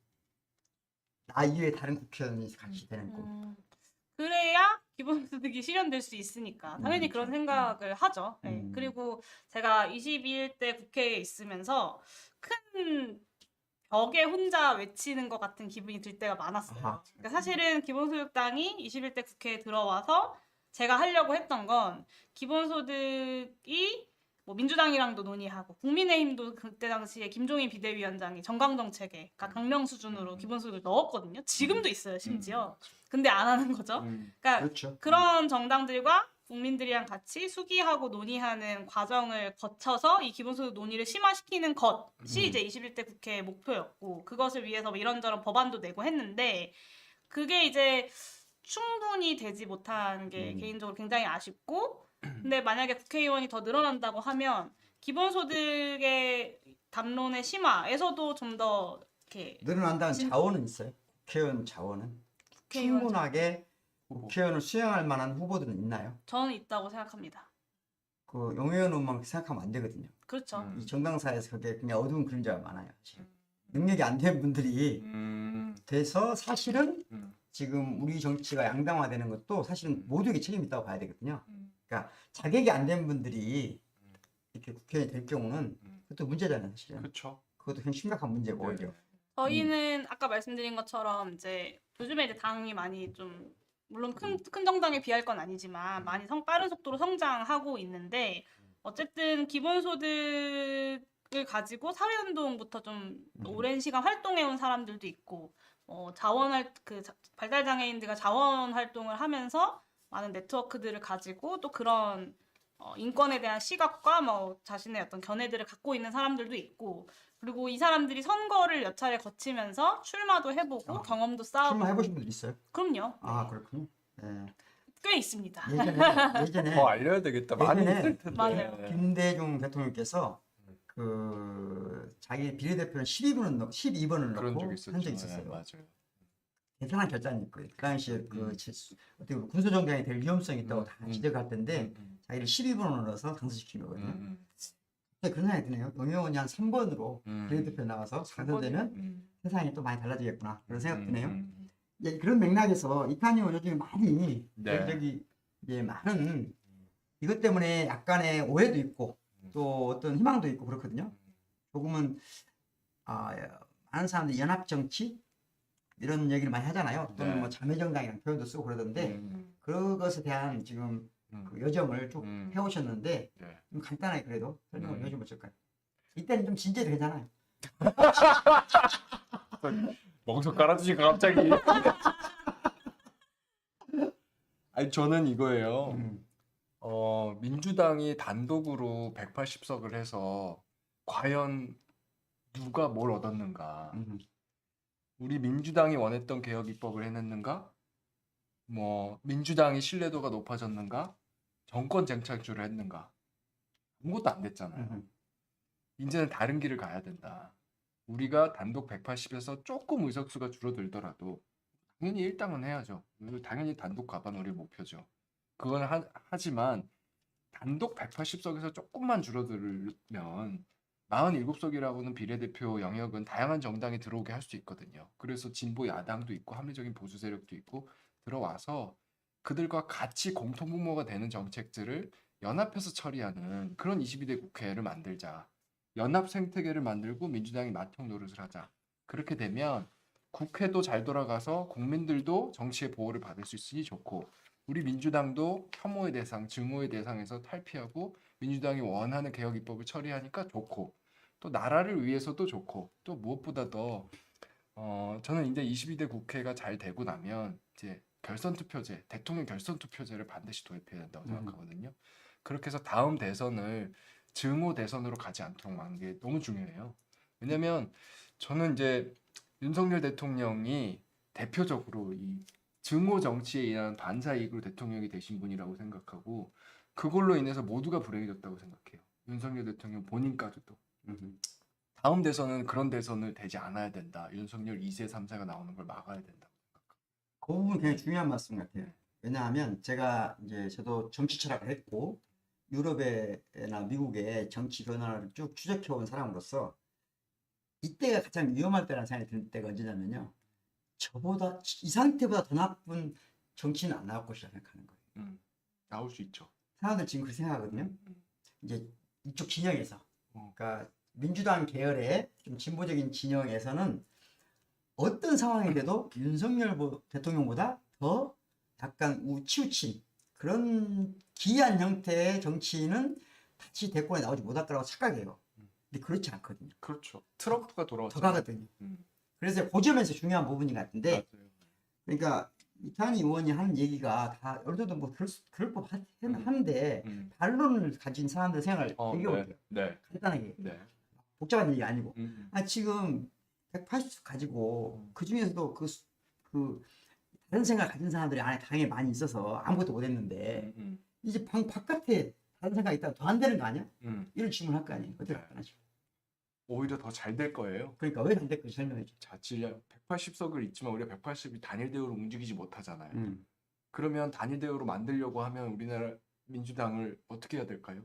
나 이외에 다른 국회의원이 같이 되는 꿈? 그래야 기본소득이 실현될 수 있으니까 당연히 그런 그렇죠. 생각을 하죠. 네. 음. 그리고 제가 21대 국회에 있으면서 큰 벽에 혼자 외치는 것 같은 기분이 들 때가 많았어요. 아하. 그러니까 사실은 기본소득당이 21대 국회에 들어와서 제가 하려고 했던 건 기본소득이 뭐 민주당이랑도 논의하고 국민의힘도 그때 당시에 김종인 비대위원장이 정강정책에 그러니까 강령 수준으로 기본소득을 넣었거든요. 지금도 있어요, 심지어. 근데 안 하는 거죠. 그러니까 그렇죠. 그런 정당들과 국민들이랑 같이 수기하고 논의하는 과정을 거쳐서 이 기본소득 논의를 심화시키는 것이 이제 21대 국회의 목표였고 그것을 위해서 뭐 이런저런 법안도 내고 했는데 그게 이제 충분히 되지 못한 게 개인적으로 굉장히 아쉽고 근데 만약에 국회의원이 더 늘어난다고 하면 기본소득의 담론의 심화에서도 좀 더 이렇게 늘어난다는 진- 자원은 있어요. 국회의원 자원은 국회의원 충분하게 국회의원을 수행할 만한 후보들은 있나요? 저는 있다고 생각합니다. 그 용의원 의원만 생각하면 안 되거든요. 그렇죠. 이 정당사에서 그게 그냥 어두운 그림자가 많아요. 사실. 능력이 안 된 분들이 돼서 사실은 지금 우리 정치가 양당화되는 것도 사실은 모두에게 책임이 있다고 봐야 되거든요. 그러니까 자격이 안 된 분들이 이렇게 국회의원이 될 경우는 그것도 문제잖아요, 사실은. 그렇죠. 그것도 굉장히 심각한 문제고 네. 오히려. 저희는 아까 말씀드린 것처럼 이제 요즘에 이제 당이 많이 좀 물론 큰 정당에 비할 건 아니지만 많이 빠른 속도로 성장하고 있는데 어쨌든 기본소득을 가지고 사회운동부터 좀 오랜 시간 활동해온 사람들도 있고 발달 장애인들과 자원 활동을 하면서 많은 네트워크들을 가지고 또 그런 인권에 대한 시각과 뭐 자신의 어떤 견해들을 갖고 있는 사람들도 있고 그리고 이 사람들이 선거를 몇 차례 거치면서 출마도 해보고 경험도 쌓아보고 출마해보신 분들 있어요? 그럼요. 아, 그렇군요. 네. 꽤 있습니다. 예전에 더 알려야 되겠다. 많이 예전에 있을 텐데. 맞아요. 김대중 대통령께서 그 자기 비례대표는 12번을 그런 넣고 적 한 있었죠. 적이 있었어요. 네, 맞아요. 대단한 결단이었고요. 그 당시에 어떻게 보면 군소정당이 될 위험성이 있다고 다 지적할 텐데 자기를 12번으로 넣어서 당선시킨 거거든요. 근데 그런 생각이 드네요. 용영원이 한 3번으로 비례대표 나와서 당선되면 세상이 또 많이 달라지겠구나. 그런 생각 드네요. 예, 그런 맥락에서 이탄희 의원 요즘에 많이 네. 여기저기 많은 이것 때문에 약간의 오해도 있고 또 어떤 희망도 있고 그렇거든요. 조금은 많은 사람들이 연합 정치 이런 얘기를 많이 하잖아요. 또는 네. 뭐 자매정당이라는 표현도 쓰고 그러던데 그것에 대한 지금 그 여정을 쭉 해오셨는데 네. 좀 간단하게 그래도 설명을 해주면 어떨까요? 이때는 좀 진지해도 괜찮아요. 멍석 깔아주니까 갑자기. 아니 저는 이거예요. 민주당이 단독으로 180석을 해서 과연 누가 뭘 얻었는가? 우리 민주당이 원했던 개혁 입법을 해냈는가? 뭐 민주당이 신뢰도가 높아졌는가? 정권 쟁탈주를 했는가? 아무것도 안 됐잖아요. 이제는 다른 길을 가야 된다. 우리가 단독 180에서 조금 의석수가 줄어들더라도 당연히 일당은 해야죠. 당연히 단독 가반 우리 목표죠. 그건 하지만 단독 180석에서 조금만 줄어들면 47석이라고는 비례대표 영역은 다양한 정당이 들어오게 할 수 있거든요. 그래서 진보 야당도 있고 합리적인 보수 세력도 있고 들어와서 그들과 같이 공통분모가 되는 정책들을 연합해서 처리하는 그런 22대 국회를 만들자. 연합 생태계를 만들고 민주당이 맏형 노릇을 하자. 그렇게 되면 국회도 잘 돌아가서 국민들도 정치의 보호를 받을 수 있으니 좋고 우리 민주당도 혐오의 대상, 증오의 대상에서 탈피하고 민주당이 원하는 개혁 입법을 처리하니까 좋고 또 나라를 위해서도 좋고 또 무엇보다 더 저는 이제 22대 국회가 잘 되고 나면 이제 결선 투표제, 대통령 결선 투표제를 반드시 도입해야 된다고 생각하거든요. 그렇게 해서 다음 대선을 증오 대선으로 가지 않도록 막는 게 너무 중요해요. 왜냐면 저는 이제 윤석열 대통령이 대표적으로 이 증오 정치에 의한 반사 이익으로 대통령이 되신 분이라고 생각하고 그걸로 인해서 모두가 불행해졌다고 생각해요. 윤석열 대통령 본인까지도. 다음 대선은 그런 대선을 되지 않아야 된다. 윤석열 2세, 3세가 나오는 걸 막아야 된다. 그 부분 굉장히 중요한 말씀 같아요. 왜냐하면 제가 이제 저도 정치 철학을 했고 유럽이나 미국의 정치 변화를 쭉 추적해온 사람으로서 이때가 가장 위험할 때라는 생각이 드는 때가 언제냐면요. 저보다 이 상태보다 더 나쁜 정치는 안 나올 것이라 생각하는 거예요. 나올 수 있죠. 사람들 지금 그렇게 생각하거든요. 이제 이쪽 진영에서, 어. 그러니까 민주당 계열의 좀 진보적인 진영에서는 어떤 상황인데도 윤석열 대통령보다 더 약간 치우친 그런 기이한 형태의 정치인은 다시 대권에 나오지 못할 거라고 착각해요. 근데 그렇지 않거든요. 그렇죠. 트럼프가 돌아왔죠. 더 가거든요. 음. 그래서 그 점에서 중요한 부분인 것 같은데, 맞아요. 그러니까 이탄희 의원이 하는 얘기가 다 어느 정도 뭐 그럴 법한데 반론을 가진 사람들 생각을 얘기해볼게요. 네. 간단하게. 네. 복잡한 얘기 아니고. 음. 지금 180석 가지고 그 중에서도 그 다른 생각 가진 사람들이 안에 당에 많이 있어서 아무것도 못했는데 이제 방 바깥에 다른 생각이 있다면 더 안 되는 거 아니야? 이런 질문할 거 아니에요. 어떻게 답변하죠? 오히려 더 잘 될 거예요. 그러니까 왜 안 될까 설명해 줘. 자칫 180석을 있지만 우리가 180이 단일 대우로 움직이지 못하잖아요. 그러면 단일 대우로 만들려고 하면 우리나라 민주당을 어떻게 해야 될까요?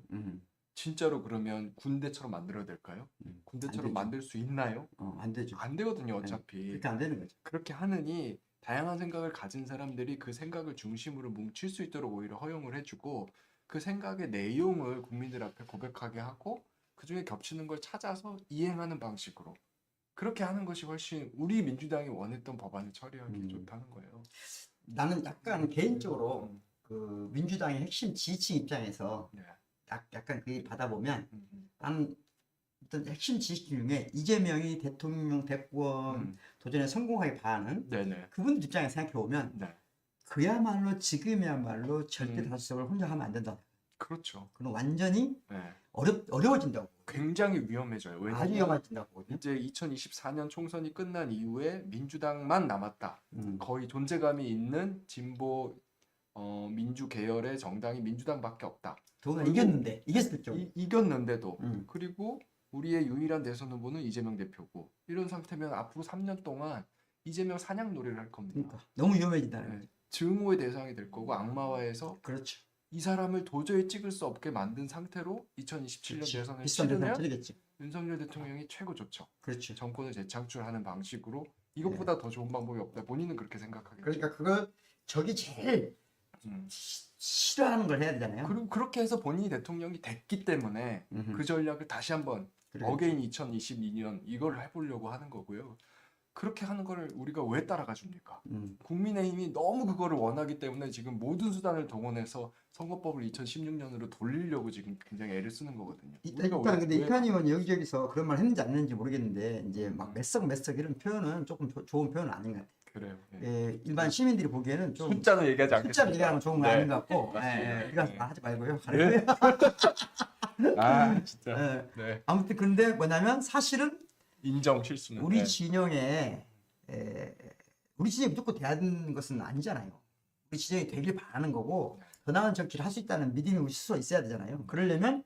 진짜로 그러면 군대처럼 만들어야 될까요? 군대처럼 되죠. 만들 수 있나요? 안 되죠. 안 되거든요, 어차피. 그렇게 안 되는 거죠. 그렇게 하느니 다양한 생각을 가진 사람들이 그 생각을 중심으로 뭉칠 수 있도록 오히려 허용을 해주고 그 생각의 내용을 국민들 앞에 고백하게 하고 그중에 겹치는 걸 찾아서 이행하는 방식으로 그렇게 하는 것이 훨씬 우리 민주당이 원했던 법안을 처리하기 좋다는 거예요. 나는 약간 개인적으로 그 민주당의 핵심 지지층 입장에서 네. 약간 그 받아보면 나는 어떤 핵심 지지층 중에 이재명이 대통령 대권 도전에 성공하게 봐하는 네네. 그분들 입장에 생각해보면 네. 그야말로 지금이야말로 절대 다수석을 혼자 하면 안 된다. 그렇죠. 그럼 완전히 네. 어려워진다고. 굉장히 위험해져요. 아주 왜냐면 위험해진다고. 이제 2024년 총선이 끝난 이후에 민주당만 남았다. 거의 존재감이 있는 진보 민주 계열의 정당이 민주당밖에 없다. 더구나 이겼는데 이겼을 때 이겼는데도 그리고 우리의 유일한 대선 후보는 이재명 대표고 이런 상태면 앞으로 3년 동안 이재명 사냥 놀이를 할 겁니다. 그러니까 너무 위험해진다는 네. 거죠. 증오의 대상이 될 거고 악마화해서 그렇죠. 이 사람을 도저히 찍을 수 없게 만든 상태로 2027년 대선을 비슷한 대상 치르면 치르겠지. 윤석열 대통령이 최고 좋죠. 그렇죠. 정권을 재창출하는 방식으로 이것보다 더 좋은 방법이 없다. 본인은 그렇게 생각하겠죠. 그러니까 그걸 저기 제일 싫어하는 걸 해야 되잖아요. 그리고 그렇게 해서 본인이 대통령이 됐기 때문에 그 전략을 다시 한번 어게인 2022년 이걸 해보려고 하는 거고요. 그렇게 하는 거를 우리가 왜 따라가 줍니까? 국민의힘이 너무 그거를 원하기 때문에 지금 모든 수단을 동원해서 선거법을 2016년으로 돌리려고 지금 굉장히 애를 쓰는 거거든요. 일단 근데 이탄희 의원이 여기저기서 그런 말 했는지 안 했는지 모르겠는데 이제 막 메썩 이런 표현은 조금 좋은 표현은 아닌 것 같아요. 그래요. 예, 일반 시민들이 보기에는 좀 숫자는 얘기하지 않겠습니다. 숫자를 얘기하면 좋은 건 아닌 것 같고 우리가 말하지 말고요. 진짜. 네. 아무튼 그런데 뭐냐면 사실은 인정 실수는. 우리 진영에 우리 진영이 무조건 돼야 하는 것은 아니잖아요. 우리 진영이 되길 바라는 거고 더 나은 정치를 할 수 있다는 믿음이 우리 스스로 있어야 되잖아요. 그러려면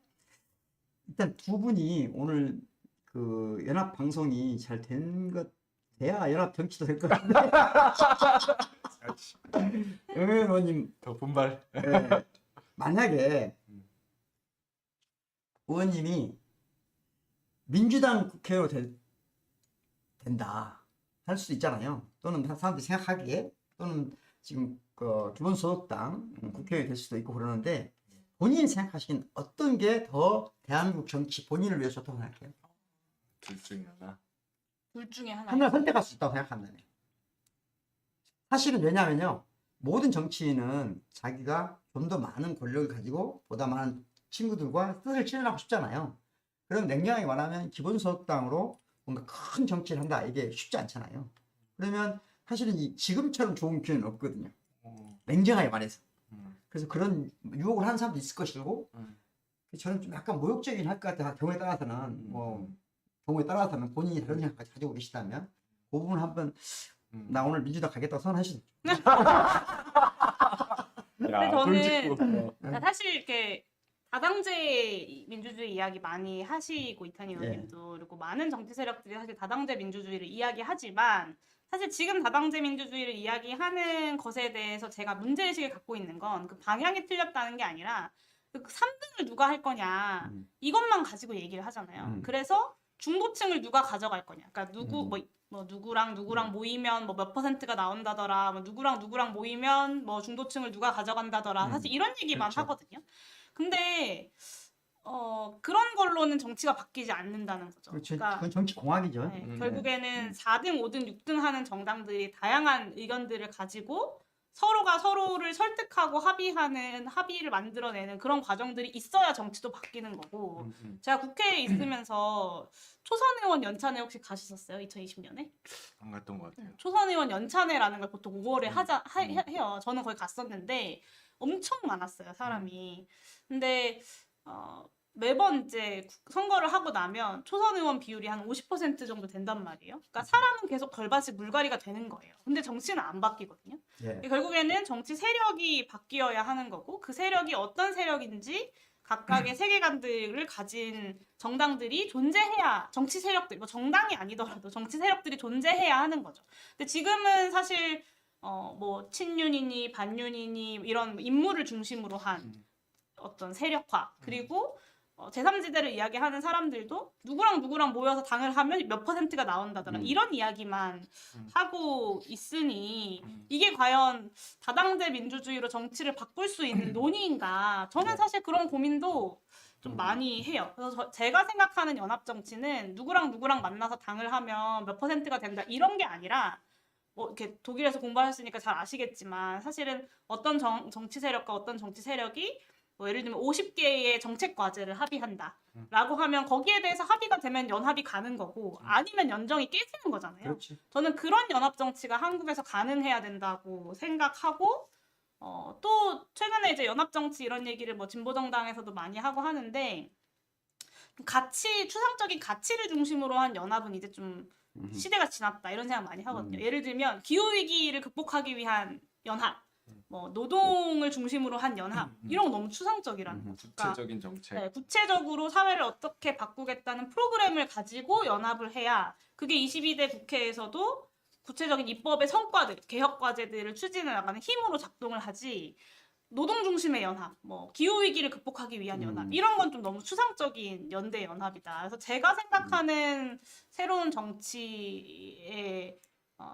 일단 두 분이 오늘 그 연합 방송이 잘 된 것 돼야 연합 정치도 될 것 같은데. 영현 의원님 더 분발. 만약에 의원님이 민주당 국회의원 된다 할 수도 있잖아요. 또는 사람들이 생각하기에 또는 지금 그 기본소득당 국회의원이 될 수도 있고 그러는데 본인이 생각하시기엔 어떤 게 더 대한민국 정치 본인을 위해서 좋다고 생각해요? 둘 중에 하나. 둘 중에 하나. 하나를 선택할 수 있다고 생각한다네. 사실은 왜냐면요. 모든 정치인은 자기가 좀 더 많은 권력을 가지고 보다 많은 친구들과 뜻을 실현하고 싶잖아요. 그럼 냉정하게 말하면 기본소득당으로 뭔가 큰 정치를 한다. 이게 쉽지 않잖아요. 그러면 사실은 지금처럼 좋은 기회는 없거든요. 냉정하게 말해서. 그래서 그런 유혹을 하는 사람도 있을 것이고, 저는 좀 약간 모욕적이긴 할 것 같아요. 경우에 따라서는, 경우에 따라서는 본인이 다른 생각 가지고 계시다면, 그 부분 한번, 나 오늘 민주당 가겠다고 선언하시죠. 근데 저는 돌직구. 사실 이렇게 다당제 민주주의 이야기 많이 하시고 이탄희 의원님도 그리고 많은 정치 세력들이 사실 다당제 민주주의를 이야기하지만 사실 지금 다당제 민주주의를 이야기하는 것에 대해서 제가 문제의식을 갖고 있는 건 그 방향이 틀렸다는 게 아니라 그 3등을 누가 할 거냐 이것만 가지고 얘기를 하잖아요. 그래서 중도층을 누가 가져갈 거냐. 그러니까 뭐 누구랑 모이면 뭐 몇 %가 나온다더라. 뭐 누구랑 모이면 뭐 중도층을 누가 가져간다더라. 사실 이런 얘기만 그렇죠. 하거든요. 근데 그런 걸로는 정치가 바뀌지 않는다는 거죠. 그렇죠. 그러니까 그건 정치 공학이죠. 네, 결국에는 4등, 5등, 6등 하는 정당들이 다양한 의견들을 가지고 서로가 서로를 설득하고 합의를 만들어내는 그런 과정들이 있어야 정치도 바뀌는 거고 제가 국회에 있으면서 초선 의원 연찬회 혹시 가셨었어요? 2020년에? 안 갔던 것 같아요. 초선 의원 연찬회라는 걸 보통 5월에 해요. 저는 거기 갔었는데 엄청 많았어요, 사람이. 근데 매번 이제 선거를 하고 나면 초선 의원 비율이 한 50% 정도 된단 말이에요. 그러니까 사람은 계속 걸밭이 물갈이가 되는 거예요. 근데 정치는 안 바뀌거든요. 예. 결국에는 정치 세력이 바뀌어야 하는 거고 그 세력이 어떤 세력인지 각각의 세계관들을 가진 정당들이 존재해야 정치 세력들, 뭐 정당이 아니더라도 정치 세력들이 존재해야 하는 거죠. 근데 지금은 사실 뭐 친윤이니 반윤이니 이런 인물을 중심으로 한 어떤 세력화 그리고 제3지대를 이야기하는 사람들도 누구랑 모여서 당을 하면 몇 %가 나온다더라 이런 이야기만 하고 있으니 이게 과연 다당제 민주주의로 정치를 바꿀 수 있는 논의인가 저는 사실 그런 고민도 좀 많이 해요. 그래서 제가 생각하는 연합정치는 누구랑 만나서 당을 하면 몇 %가 된다 이런 게 아니라 뭐 이렇게 독일에서 공부하셨으니까 잘 아시겠지만 사실은 어떤 정치 세력과 어떤 정치 세력이 뭐 예를 들면 50개의 정책 과제를 합의한다라고 하면 거기에 대해서 합의가 되면 연합이 가는 거고 아니면 연정이 깨지는 거잖아요. 그렇지. 저는 그런 연합 정치가 한국에서 가능해야 된다고 생각하고 또 최근에 이제 연합 정치 이런 얘기를 뭐 진보 정당에서도 많이 하고 하는데 추상적인 가치를 중심으로 한 연합은 이제 좀 시대가 지났다 이런 생각 많이 하거든요. 예를 들면 기후 위기를 극복하기 위한 연합. 뭐 노동을 중심으로 한 연합 이런 거 너무 추상적이라는 거죠. 구체적인 정책. 네, 구체적으로 사회를 어떻게 바꾸겠다는 프로그램을 가지고 연합을 해야 그게 22대 국회에서도 구체적인 입법의 성과들, 개혁 과제들을 추진해 나가는 힘으로 작동을 하지. 노동 중심의 연합, 뭐 기후 위기를 극복하기 위한 연합 이런 건 좀 너무 추상적인 연대 연합이다. 그래서 제가 생각하는 새로운 정치의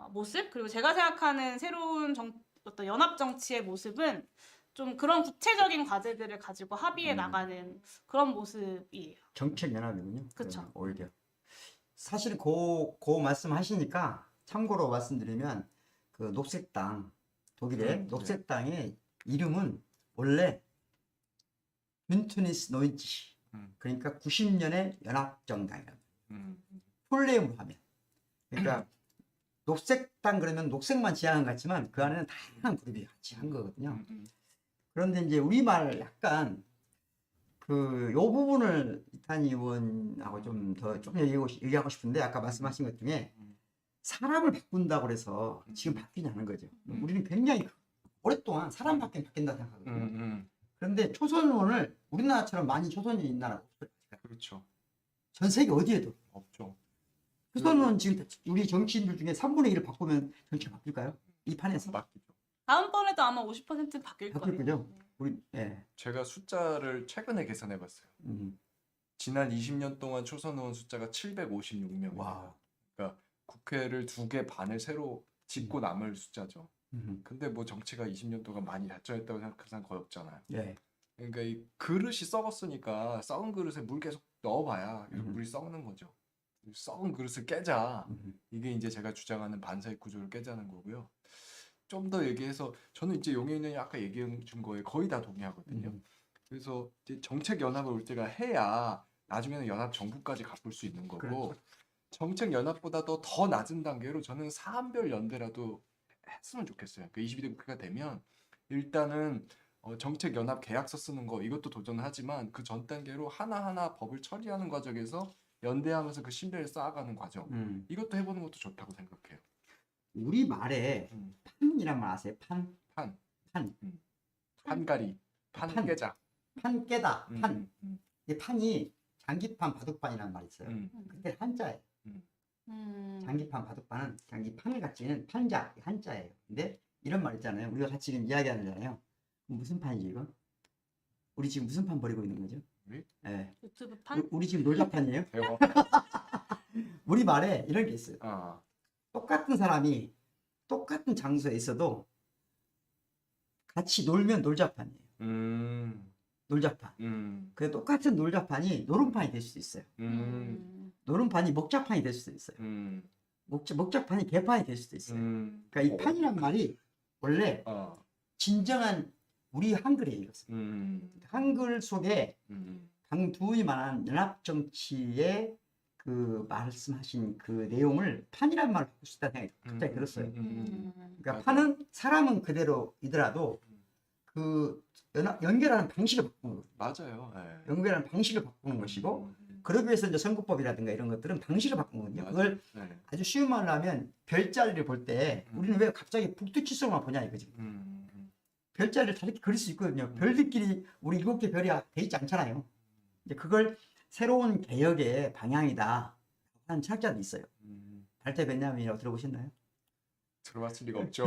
모습 그리고 제가 생각하는 새로운 어떤 연합 정치의 모습은 좀 그런 구체적인 과제들을 가지고 합의해 나가는 그런 모습이에요. 정책 연합이군요. 그쵸. 오히려. 사실 그 말씀하시니까 참고로 말씀드리면 그 녹색당 독일의 녹색당의 이름은 원래 뮌투니스 노인치 그러니까 90년의 연합정당이라고 폴레임으로 하면 그러니까 녹색당 그러면 녹색만 지향한 것 같지만 그 안에는 다양한 그룹이 같이 한 거거든요. 그런데 이제 우리말 약간 요 부분을 이탄희 의원하고 좀 얘기하고 싶은데 아까 말씀하신 것 중에 사람을 바꾼다고 해서 지금 바뀌지 않은 거죠. 우리는 굉장히 오랫동안 사람 바뀐다 생각하거든요. 그런데 초선 의원을 우리나라처럼 많이 초선이 있는 나라가 없어요. 그렇죠. 전 세계 어디에도 없죠. 초선 의원 지금 우리 정치인들 중에 3분의 1을 바꾸면 정치가 바뀔까요? 이 판에서 바뀌죠. 다음번에도 아마 50% 바뀔 바뀔 거예요. 거죠. 우리 제가 숫자를 최근에 계산해봤어요. 지난 20년 동안 초선 의원 숫자가 756명입니다. 와. 그러니까 국회를 2개 반을 새로 짓고 남을 숫자죠. 근데 뭐 정치가 20년 동안 많이 발전했다고 생각하는 사람 거의 없잖아요. 예. 그러니까 이 그릇이 썩었으니까 썩은 그릇에 물 계속 넣어봐야 물이 썩는 거죠. 썩은 그릇을 깨자. 이게 이제 제가 주장하는 반사익 구조를 깨자는 거고요. 좀 더 얘기해서 저는 이제 용해인원이 아까 얘기해 준 거에 거의 다 동의하거든요. 그래서 이제 정책 연합을 올 때가 해야 나중에는 연합 정부까지 가볼 수 있는 거고 그렇죠. 정책 연합보다도 더 낮은 단계로 저는 사안별 연대라도 했으면 좋겠어요. 그 22대 국회가 되면 일단은 정책 연합 계약서 쓰는 거 이것도 도전하지만 그 전 단계로 하나하나 법을 처리하는 과정에서 연대하면서 그 신뢰를 쌓아가는 과정 이것도 해보는 것도 좋다고 생각해요. 우리 말에 음. 판이란 말 아세요? 판? 판. 판. 판가리, 판 판. 깨자. 판 깨다. 음, 판. 음, 이 판이 장기판, 바둑판이라는 말이 있어요. 음, 그때 한자예요. 음. 장기판, 바둑판은 장기 판을 갖지는 판자, 한자예요. 근데 이런 말 있잖아요. 우리가 같이 지금 이야기하는 거잖아요. 무슨 판이지 이거? 우리 지금 무슨 판 벌이고 있는 거죠? 우리? 네. 유튜브 판? 우리 지금 놀자판이에요? 대박. 우리 말에 이런 게 있어요. 아, 똑같은 사람이 똑같은 장소에 있어도 같이 놀면 놀자판이에요. 놀자판. 그 똑같은 놀자판이 노름판이 될 수도 있어요. 노름판이 먹자판이 될 수도 있어요. 먹자판이 개판이 될 수도 있어요. 그러니까 이 판이란 말이 원래 진정한 우리 한글이에요. 이것은. 한글 속에 강두이 말한 연합 정치의 그 말씀하신 그 내용을 판이란 말을 바꿀 수 있다는 생각이 갑자기 들었어요. 그러니까 맞아요. 판은 사람은 그대로이더라도 그 연결하는 방식을 바꾸는 거예요. 맞아요. 네. 연결하는 방식을 바꾸는 것이고 그러기 위해서 이제 선거법이라든가 이런 것들은 방식을 바꾸는 거거든요. 맞아요. 그걸 네. 아주 쉬운 말로 하면 별자리를 볼 때 우리는 왜 갑자기 북두칠성만 보냐 이거지. 별자리를 다 이렇게 그릴 수 있거든요. 별들끼리 우리 7개 별이 돼 있지 않잖아요. 이제 그걸 새로운 개혁의 방향이다 하는 철학자도 있어요. 발터 벤야민이라고 들어보셨나요? 들어봤을 리가 없죠.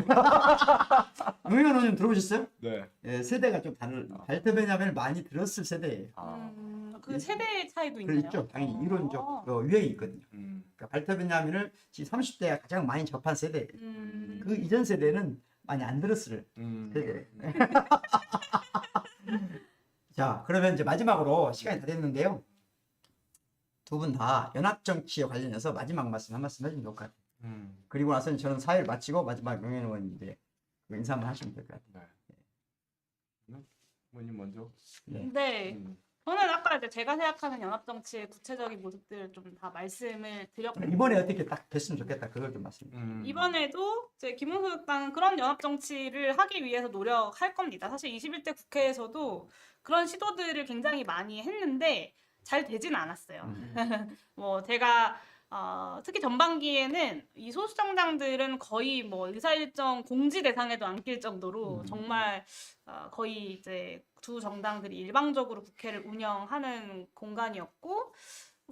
용현 의원님 들어보셨어요? 네. 예, 세대가 좀 다른 발터 벤야민을 많이 들었을 세대예요. 아, 그 세대 차이도 있나요? 그렇죠. 당연히 이론적 유행이 있거든요. 그러니까 발터 벤야민을 지금 30대가 가장 많이 접한 세대예요. 그 이전 세대는 많이 안 들었을 세대. 자, 그러면 이제 마지막으로 시간이 다 됐는데요. 두 분 다 연합 정치에 관련해서 마지막 말씀 한 말씀 해주면 좋을 것 같아요. 그리고 나서는 저는 사회를 마치고 마지막 용현 의원 이제 인사 한번 하시면 될 것 같아요. 네. 의원님 먼저. 네. 저는 아까 이제 제가 생각하는 연합 정치의 구체적인 모습들을 좀 다 말씀을 드렸고 이번에 어떻게 딱 됐으면 좋겠다. 그걸 좀 말씀해 주세요. 이번에도 이제 기본소득당은 그런 연합 정치를 하기 위해서 노력할 겁니다. 사실 21대 국회에서도 그런 시도들을 굉장히 많이 했는데 잘 되진 않았어요. 뭐 제가 특히 전반기에는 이 소수 정당들은 거의 뭐 의사일정 공지 대상에도 안 낄 정도로 정말 거의 이제 두 정당들이 일방적으로 국회를 운영하는 공간이었고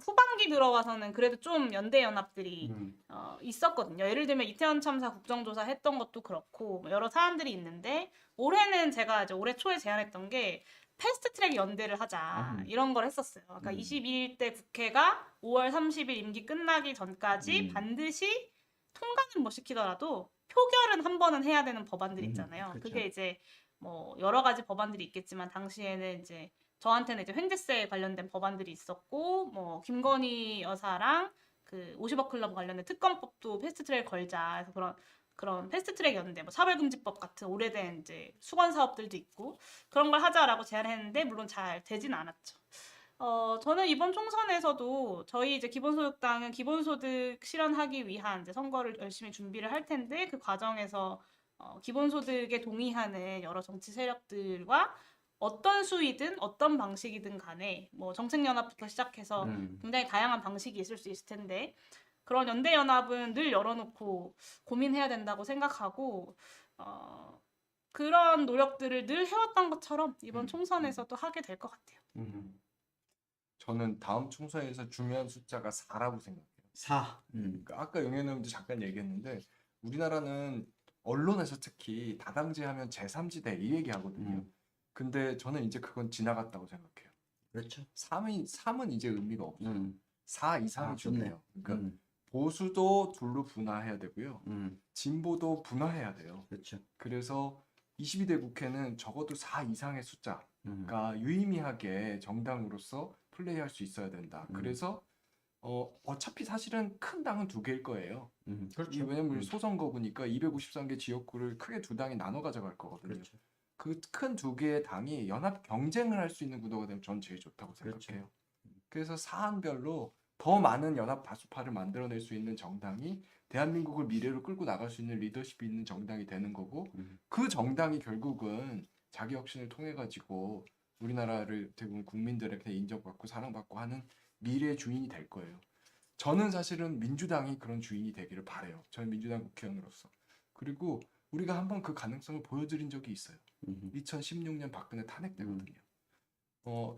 후반기 들어와서는 그래도 좀 연대 연합들이 있었거든요. 예를 들면 이태원 참사 국정조사 했던 것도 그렇고 뭐 여러 사안들이 있는데 올해는 제가 이제 올해 초에 제안했던 게 패스트트랙 연대를 하자 이런 걸 했었어요. 그러니까 21대 국회가 5월 30일 임기 끝나기 전까지 반드시 통과는 못 시키더라도 표결은 한 번은 해야 되는 법안들 있잖아요. 그렇죠. 그게 이제 뭐 여러 가지 법안들이 있겠지만 당시에는 이제 저한테는 이제 횡재세 관련된 법안들이 있었고 뭐 김건희 여사랑 그 50억 클럽 관련된 특검법도 패스트트랙 걸자 해서 그런 패스트트랙 연대, 뭐 차별금지법 같은 오래된 이제 수건 사업들도 있고 그런 걸 하자라고 제안했는데 물론 잘 되진 않았죠. 저는 이번 총선에서도 저희 이제 기본소득당은 기본소득 실현하기 위한 이제 선거를 열심히 준비를 할 텐데 그 과정에서 기본소득에 동의하는 여러 정치 세력들과 어떤 수위든 어떤 방식이든 간에 뭐 정책연합부터 시작해서 굉장히 다양한 방식이 있을 수 있을 텐데 그런 연대연합은 늘 열어놓고 고민해야 된다고 생각하고 그런 노력들을 늘 해왔던 것처럼 이번 총선에서도 하게 될 것 같아요. 저는 다음 총선에서 중요한 숫자가 4라고 생각해요. 4. 그러니까 아까 용현 의원도 잠깐 얘기했는데 우리나라는 언론에서 특히 다당제 하면 제3지대 이 얘기하거든요. 근데 저는 이제 그건 지나갔다고 생각해요. 그렇죠. 3은 이제 의미가 없어요. 4 이상이 좋네. 중요해요. 그러니까 보수도 둘로 분화해야 되고요. 진보도 분화해야 돼요. 그렇죠. 그래서 22대 국회는 적어도 4 이상의 숫자가 유의미하게 정당으로서 플레이할 수 있어야 된다. 그래서 어차피 사실은 큰 당은 두 개일 거예요. 그렇죠. 왜냐면 우리 소선거구니까 253개 지역구를 크게 두 당이 나눠 가져갈 거거든요. 그렇죠. 그 큰 두 개의 당이 연합 경쟁을 할 수 있는 구도가 되면 전 제일 좋다고 그렇죠. 생각해요. 그래서 사안별로 더 많은 연합 다수파를 만들어낼 수 있는 정당이 대한민국을 미래로 끌고 나갈 수 있는 리더십이 있는 정당이 되는 거고 그 정당이 결국은 자기 혁신을 통해 가지고 우리나라를 대부분 국민들에게 인정받고 사랑받고 하는 미래의 주인이 될 거예요. 저는 사실은 민주당이 그런 주인이 되기를 바라요. 저는 민주당 국회의원으로서. 그리고 우리가 한번 그 가능성을 보여드린 적이 있어요. 2016년 박근혜 탄핵 때거든요.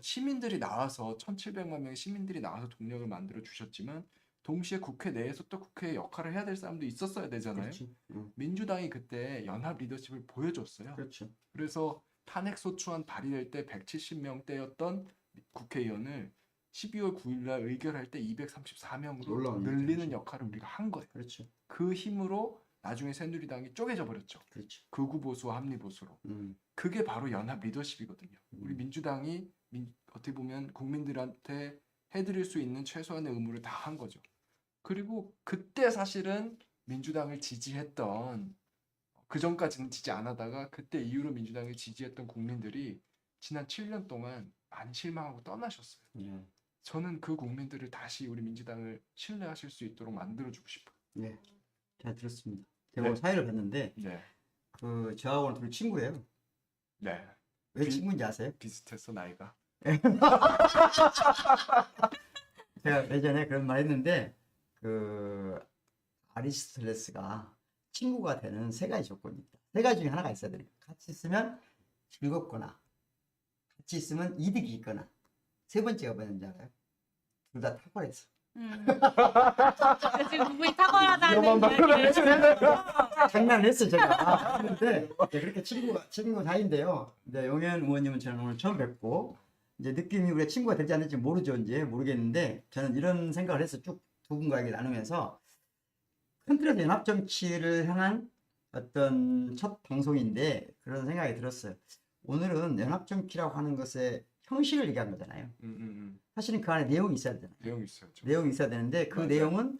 시민들이 나와서 1,700만 명의 시민들이 나와서 동력을 만들어 주셨지만 동시에 국회 내에서 또 국회의 역할을 해야 될 사람도 있었어야 되잖아요. 그렇지. 민주당이 그때 연합 리더십을 보여줬어요. 그렇죠. 그래서 탄핵 소추안 발의될 때 170명대였던 국회의원을 12월 9일 날 의결할 때 234명으로 올라오는 늘리는 거죠. 역할을 우리가 한 거예요. 그렇죠. 그 힘으로 나중에 새누리당이 쪼개져 버렸죠. 그렇죠. 극우 보수와 합리 보수로. 그게 바로 연합 리더십이거든요. 우리 민주당이 어떻게 보면 국민들한테 해드릴 수 있는 최소한의 의무를 다 한 거죠. 그리고 그때 사실은 민주당을 지지했던 그 전까지는 지지 안 하다가 그때 이후로 민주당을 지지했던 국민들이 지난 7년 동안 많이 실망하고 떠나셨어요. 예. 저는 그 국민들을 다시 우리 민주당을 신뢰하실 수 있도록 만들어주고 싶어요. 예. 잘 들었습니다. 제가 오늘 사회를 봤는데 네, 그 저하고는 둘이 친구예요. 네, 왜 친구인지 아세요? 비슷했어 나이가. 제가 예전에 그런 말 했는데 그 아리스토텔레스가 친구가 되는 세 가지 조건이 있다. 세 가지 중에 하나가 있어야 돼요. 같이 있으면 즐겁거나 같이 있으면 이득이 있거나 세 번째가 뭐였는지 알아요? 둘 다 탁월해서. 지금 누구이 탁월하다는 위험한 발언을 얘기를 장난을 했어 제가. 그런데 이제 그렇게 친구 사이인데요. 이제 용현 의원님은 저는 오늘 처음 뵙고 이제 느낌이 우리 친구가 될지 안 될지 모르죠. 이제 모르겠는데 저는 이런 생각을 해서 쭉 두 분과 얘기 나누면서 큰 틀에서 연합 정치를 향한 어떤 첫 방송인데 그런 생각이 들었어요. 오늘은 연합 정치라고 하는 것의 형식을 얘기한 거잖아요. 사실은 그 안에 내용이 있어야 되잖아요. 내용 있어야죠. 내용이 있어야 되는데 그 맞아요. 내용은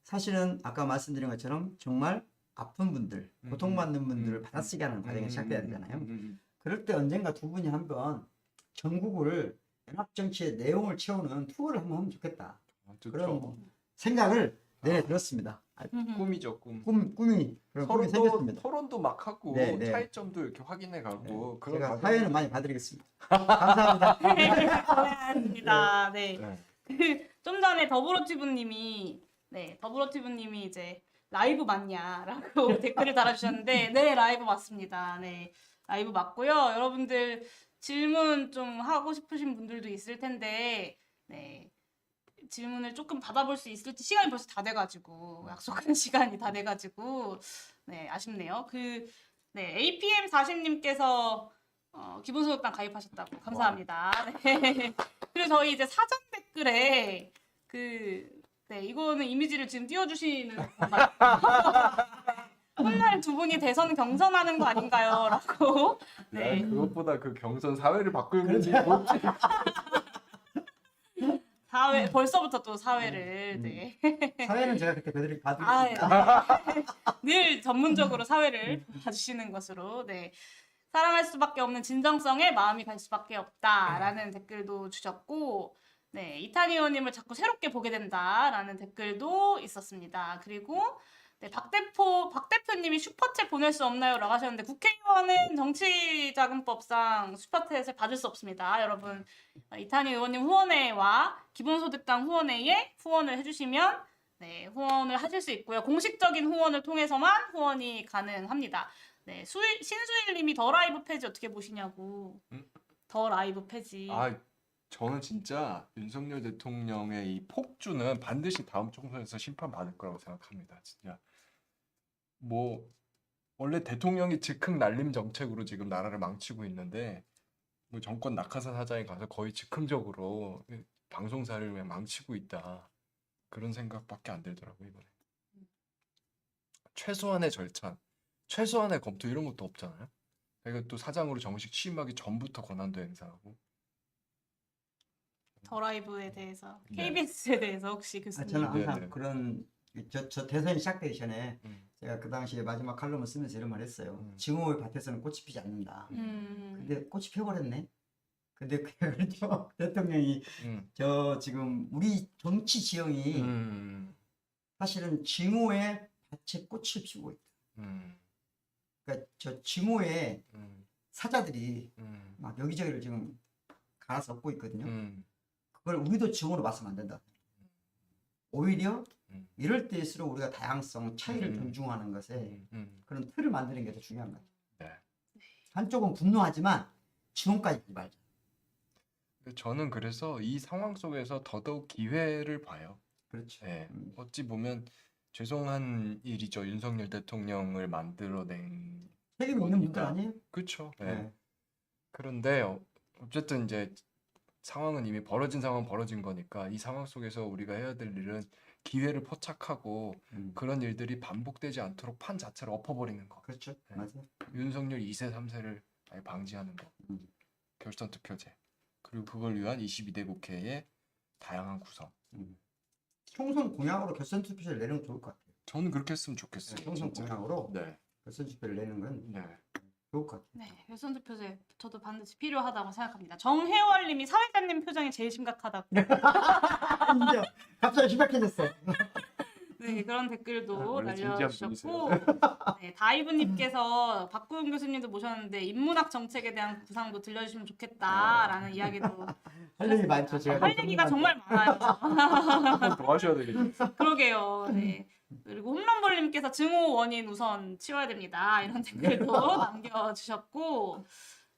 사실은 아까 말씀드린 것처럼 정말 아픈 분들, 고통받는 분들을 받아쓰게 하는 과정이 시작돼야 되잖아요. 그럴 때 언젠가 두 분이 한번 전국을 연합정치의 내용을 채우는 투어를 한번 하면 좋겠다. 그런 생각을 내내 들었습니다. 꿈이죠, 꿈. 꿈이 그런 꿈이 생겼습니다. 토론도 막 하고 네, 네. 차이점도 이렇게 확인해 가고 그런 제가 과정이- 사회는 많이 봐드리겠습니다. 감사합니다. 고생하셨습니다. 네. 네. 좀 전에 더불어티브님이 이제 라이브 맞냐라고 댓글을 달아주셨는데, 네, 라이브 맞습니다. 네, 라이브 맞고요. 여러분들 질문 좀 하고 싶으신 분들도 있을 텐데, 네, 질문을 조금 받아볼 수 있을지 시간이 벌써 다 돼가지고 약속한 시간이 다 돼가지고 네, 아쉽네요. 네, APM40님께서 기본소득당 가입하셨다고 감사합니다. 네. 그리고 저희 이제 사전 댓글에 네, 이거는 이미지를 지금 띄워주시는 건가요? 훗날 두 분이 대선 경선하는 거 아닌가요? 라고. 네. 그것보다 그 경선 사회를 바꾸는 게 그렇죠. 뭔지 벌써부터 또 사회를, 네. 사회는 제가 그렇게 아, 봐드리겠습니다. 늘 전문적으로 사회를 봐주시는 것으로, 네. 사랑할 수밖에 없는 진정성에 마음이 갈 수밖에 없다라는 댓글도 주셨고, 네. 이탄희 의원님을 자꾸 새롭게 보게 된다라는 댓글도 있었습니다. 그리고, 네, 박 대표님이 슈퍼챗 보낼 수 없나요? 라고 하셨는데, 국회의원은 정치자금법상 슈퍼챗을 받을 수 없습니다. 여러분, 이탄희 의원님 후원회와 기본소득당 후원회에 후원을 해주시면, 네, 후원을 하실 수 있고요. 공식적인 후원을 통해서만 후원이 가능합니다. 네, 신수일님이 더 라이브 폐지 어떻게 보시냐고. 더 라이브 폐지. 저는 진짜 윤석열 대통령의 이 폭주는 반드시 다음 총선에서 심판받을 거라고 생각합니다. 진짜 뭐 원래 대통령이 즉흥 날림 정책으로 지금 나라를 망치고 있는데 뭐 정권 낙하산 사장에 가서 거의 즉흥적으로 방송사를 그냥 망치고 있다. 그런 생각밖에 안 들더라고요, 이번에. 최소한의 절차, 최소한의 검토 이런 것도 없잖아요. 그러니까 또 사장으로 정식 취임하기 전부터 권한도 행사하고. 더 라이브에 대해서, 네. KBS에 대해서 혹시 교수님? 저는 항상 네네. 그런 저 대선이 시작되기 전에 음. 제가 그 당시에 마지막 칼럼을 쓰면서 이런 말 했어요. 음. 증오의 밭에서는 꽃이 피지 않는다. 근데 꽃이 피어버렸네. 근데 그래도 대통령이 음. 저 지금 우리 정치 지형이 음. 사실은 증오의 밭에 꽃을 피우고 있다. 음. 그러니까 저 증오의 음. 사자들이 음. 막 여기저기를 지금 갈아서 엎고 있거든요. 음. 그걸 우리도 증오로 봤으면 안 된다. 오히려 음. 이럴 때일수록 우리가 다양성, 차이를 음. 존중하는 것에 음. 그런 틀을 만드는 게 더 중요한 거죠. 네. 한쪽은 분노하지만 증오까지 하지 말자. 저는 그래서 이 상황 속에서 더더욱 기회를 봐요. 그렇죠. 네. 어찌 보면 죄송한 일이죠. 윤석열 대통령을 만들어낸. 책임이 있는 분들 아니에요? 그렇죠. 네. 네. 그런데 어쨌든 이제 상황은 이미 벌어진 상황은 벌어진 거니까 이 상황 속에서 우리가 해야 될 일은 기회를 포착하고 그런 일들이 반복되지 않도록 판 자체를 엎어버리는 거. 그렇죠. 네. 맞아요. 윤석열 2세, 3세를 아예 방지하는 거. 음. 결선 투표제. 그리고 그걸 위한 22대 국회의 다양한 구성. 총선 공약으로 결선 투표를 내는 건 좋을 것 같아요. 저는 그렇게 했으면 좋겠어요. 총선 진짜. 공약으로 네. 결선 투표를 내는 건 네. 좋을 것 같아요. 네, 결선 투표제 저도 반드시 필요하다고 생각합니다. 정혜월님이 사회자님 표정이 제일 심각하다고. 인정. 갑자기 심각해졌어. 네, 그런 댓글도 원래 진지한 날려주셨고, 네, 다이브님께서 박구영 교수님도 모셨는데 인문학 정책에 대한 구상도 들려주시면 좋겠다라는 이야기도. 할 얘기 많죠. 제가 할 얘기가 정말 많아요. 한번 더 하셔야 되겠네요. 그러게요. 네. 그리고 홈런볼님께서 증오 원인 우선 치워야 됩니다. 이런 댓글도 남겨주셨고,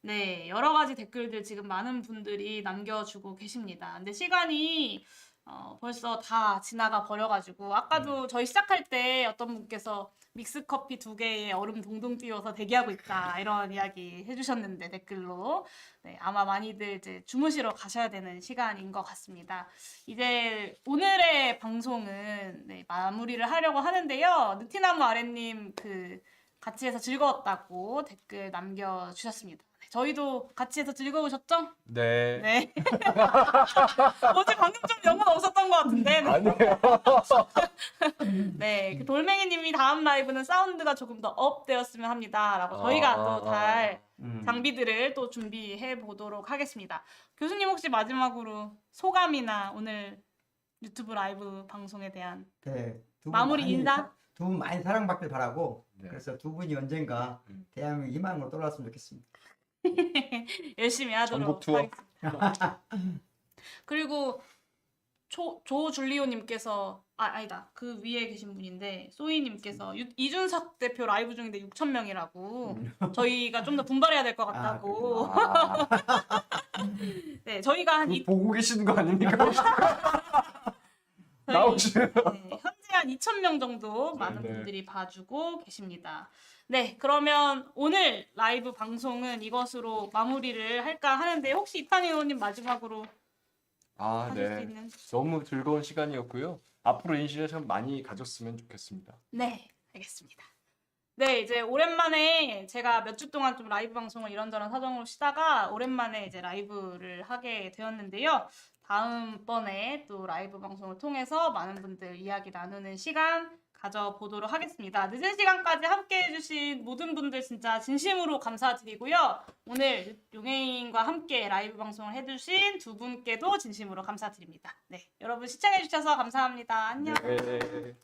네, 여러 가지 댓글들 지금 많은 분들이 남겨주고 계십니다. 근데 시간이 벌써 다 지나가 버려가지고 아까도 저희 시작할 때 어떤 분께서 믹스커피 2개에 얼음 동동 띄워서 대기하고 있다 이런 이야기 해주셨는데 댓글로 네, 아마 많이들 이제 주무시러 가셔야 되는 시간인 것 같습니다. 이제 오늘의 방송은 네, 마무리를 하려고 하는데요. 느티나무 아랫님 같이 해서 즐거웠다고 댓글 남겨주셨습니다. 네, 저희도 같이 해서 즐거우셨죠? 네. 네. 어제 방금 좀 영혼 없었던 것 같은데. 네. 아니에요. 네, 그 돌멩이님이 다음 라이브는 사운드가 조금 더 업되었으면 합니다라고 저희가 또 잘 장비들을 또 준비해 보도록 하겠습니다. 교수님 혹시 마지막으로 소감이나 오늘 유튜브 라이브 방송에 대한 네, 두 분 마무리 많이 인사? 두 분 많이 사랑받길 바라고 네. 그래서 두 분이 언젠가 대한민국 희망으로 떠올랐으면 좋겠습니다. 열심히 하도록 전국 투어. 하겠습니다. 그리고 조줄리오님께서 아니다 그 위에 계신 분인데 소희님께서 이준석 대표 라이브 중인데 6,000명이라고 저희가 좀 더 분발해야 될 것 같다고. 네 저희가 한 보고 계시는 거 아닙니까? 저희, 나오시네요. 네, 현재 한 2,000명 정도 많은 네. 분들이 봐주고 계십니다. 네, 그러면 오늘 라이브 방송은 이것으로 마무리를 할까 하는데 혹시 이탄희 의원님 마지막으로 하실 수 네. 있는? 너무 즐거운 시간이었고요. 앞으로 이 시간 참 많이 가졌으면 좋겠습니다. 네, 알겠습니다. 네, 이제 오랜만에 제가 몇 주 동안 좀 라이브 방송을 이런저런 사정으로 쉬다가 오랜만에 이제 라이브를 하게 되었는데요. 다음번에 또 라이브 방송을 통해서 많은 분들 이야기 나누는 시간 가져보도록 하겠습니다. 늦은 시간까지 함께 해주신 모든 분들 진짜 진심으로 감사드리고요. 오늘 용혜인과 함께 라이브 방송을 해주신 두 분께도 진심으로 감사드립니다. 네, 여러분 시청해주셔서 감사합니다. 안녕. 네.